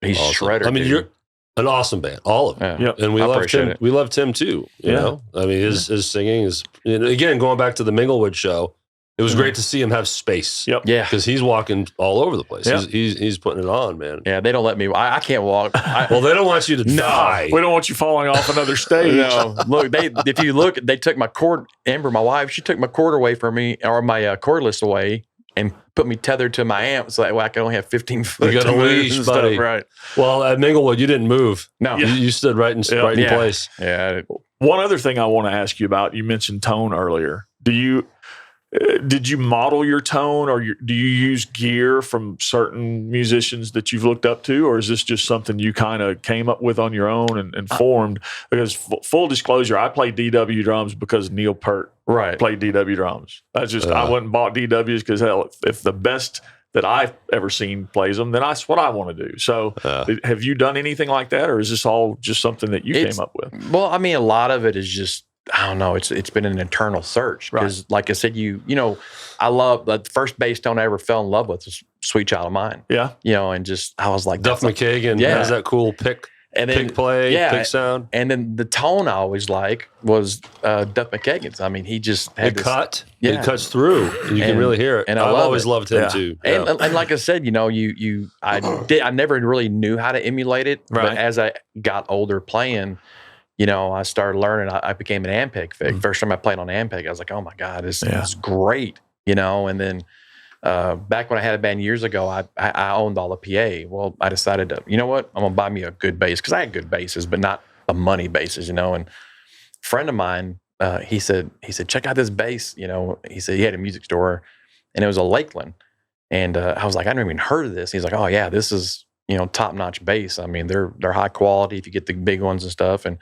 he's awesome. shredder. You're an awesome band, all of them. Yeah. And we love Tim. We love Tim too. You know, his singing is, again, going back to the Minglewood show. It was great to see him have space. Yep. Yeah. Because he's walking all over the place. Yep. He's putting it on, man. Yeah, they don't let me. I can't walk. Well, they don't want you to die. We don't want you falling off another stage. No. Look, if you look, they took my cord. Amber, my wife, she took my cord away from me, or my cordless away, and put me tethered to my amp, so that way I could only have 15 foot. You got a leash, buddy. Right. Well, at Minglewood, you didn't move. No. You stood right in place. Yeah. One other thing I want to ask you about, you mentioned tone earlier. Did you model your tone, or do you use gear from certain musicians that you've looked up to, or is this just something you kind of came up with on your own and formed? Because full disclosure, I play DW drums because Neil Peart played DW drums. I went and bought DWs because, hell, if the best that I've ever seen plays them, then that's what I want to do. So have you done anything like that, or is this all just something that you came up with? Well, I mean, a lot of it is just, I don't know. It's been an internal search because, like I said, I love the first bass tone I ever fell in love with was "Sweet Child of Mine." Yeah, and just I was like, Duff McKagan has that cool pick play, pick sound, and then the tone I always like was Duff McKagan's. I mean, he just had it cuts through, and you can really hear it. And I've always loved him too. And like I said, I never really knew how to emulate it, but as I got older playing. I started learning. I became an Ampeg fig. First time I played on Ampeg, I was like, oh my God, this is great. And then back when I had a band years ago, I owned all the PA. Well, I decided to, you know what? I'm going to buy me a good bass, because I had good basses, but not the money basses, And a friend of mine, he said, check out this bass. He said he had a music store, and it was a Lakeland. And I was like, I never even heard of this. He's like, oh yeah, this is, top-notch bass. I mean, they're high quality if you get the big ones and stuff. And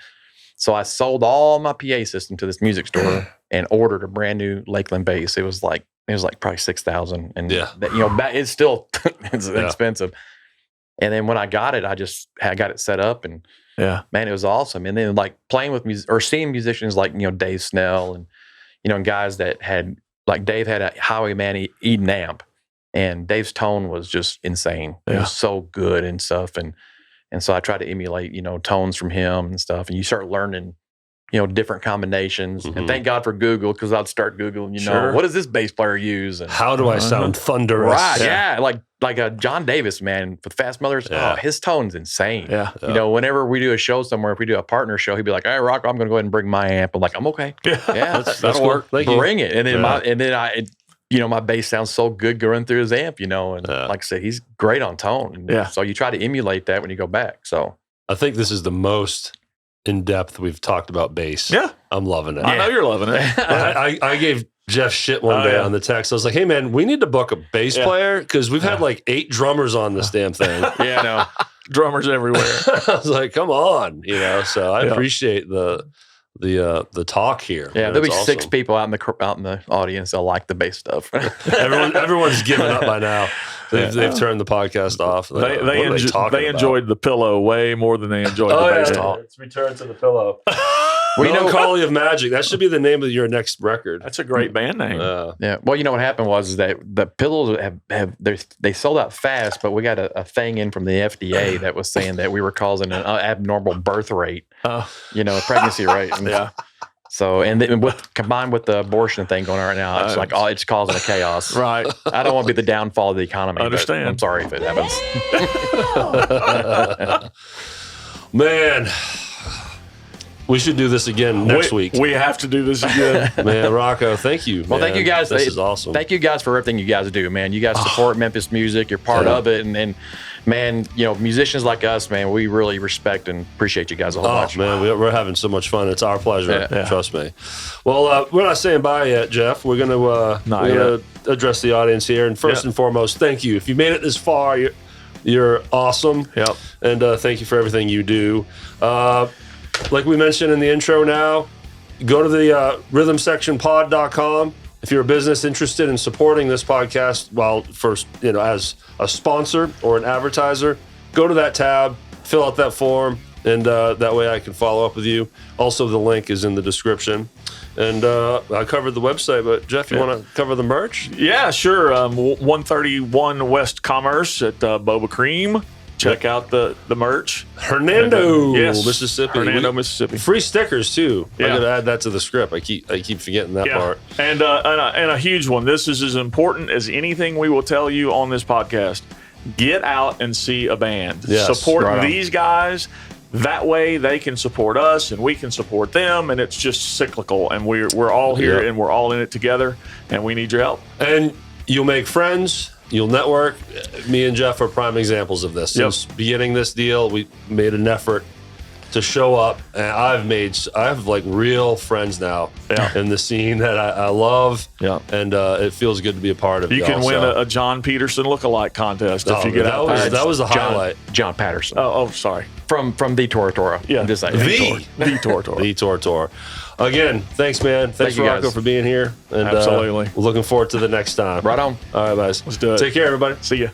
so I sold all my PA system to this music store and ordered a brand new Lakeland bass. It was like probably $6,000, and it's still expensive. And then when I got it, I got it set up, and man, it was awesome. And then like playing with music or seeing musicians like Dave Snell and guys that had, like, Dave had a Highwayman Eden amp, and Dave's tone was just insane. It was so good and stuff, and so I try to emulate, tones from him and stuff. And you start learning, different combinations. And thank God for Google, because I'd start Googling, what does this bass player use? And how do I sound thunderous? Right, yeah. Like John Davis, man, with Fast Mothers. Yeah. Oh, his tone's insane. Yeah. You know, whenever we do a show somewhere, if we do a partner show, he'd be like, "All right, Rocko, I'm going to go ahead and bring my amp." I'm like, "I'm okay. Yeah, that'll cool. work. Thank you. Bring it." And then my bass sounds so good going through his amp, and like I said, he's great on tone. And so you try to emulate that when you go back. So I think this is the most in depth we've talked about bass. Yeah. I'm loving it. I know you're loving it. I gave Jeff shit one day on the text. I was like, "Hey man, we need to book a bass player because we've had like 8 drummers on this damn thing." Yeah, no. Drummers everywhere. I was like, "Come on," So I appreciate the talk here. Yeah, there'll be It's 6 awesome. people out in the audience that like the bass stuff. Everyone's given up by now. They've turned the podcast off. They enjoyed the pillow way more than they enjoyed the bass talk. Let's return to the pillow. Melancholy of Magic. That should be the name of your next record. That's a great band name. Yeah. Well, you know what happened was that the pillows they sold out fast, but we got a thing in from the FDA that was saying that we were causing an abnormal birth rate. Pregnancy rate. And so, and then combined with the abortion thing going on right now, it's like it's causing a chaos. Right. I don't want to be the downfall of the economy. Understand. But I'm sorry if it happens. Man. We should do this again next week. We have to do this again. Man, Rocko, thank you. Well, thank you guys. This is awesome. Thank you guys for everything you guys do, man. You guys support Memphis music. You're part of it. And man, musicians like us, man, we really respect and appreciate you guys a whole bunch. Man, we're having so much fun. It's our pleasure. Trust me. Well, we're not saying bye yet, Jeff. We're going to address the audience here. And first and foremost, thank you. If you made it this far, you're awesome. Yep. And thank you for everything you do. Like we mentioned in the intro now, go to the rhythmsectionpod.com. If you're a business interested in supporting this podcast, as a sponsor or an advertiser, go to that tab, fill out that form, and that way I can follow up with you. Also, the link is in the description. And I covered the website, but Jeff, you want to cover the merch? Yeah, sure. 131 West Commerce at Boba Cream. Check out the merch. Hernando, yes. Mississippi. Hernando, Mississippi. Free stickers too. Yeah. I got to add that to the script. I keep forgetting that part. And a huge one. This is as important as anything we will tell you on this podcast. Get out and see a band. Yes, support these guys. That way they can support us and we can support them, and it's just cyclical. And we're all here and we're all in it together, and we need your help. And you'll make friends. You'll network. Me and Jeff are prime examples of this. Since beginning this deal, we made an effort to show up, and I have like real friends now in the scene that I love. Yeah, and it feels good to be a part of. You can win a John Peterson lookalike contest if you get out there. That was the highlight. John Patterson. Oh, sorry. From the Tortora. Yeah, just like the Tortora. The Tortora. Again, thanks, man. Thanks, Rocko, for being here. And absolutely. We're looking forward to the next time. Right on. All right, guys. Let's do it. Take care, everybody. See ya.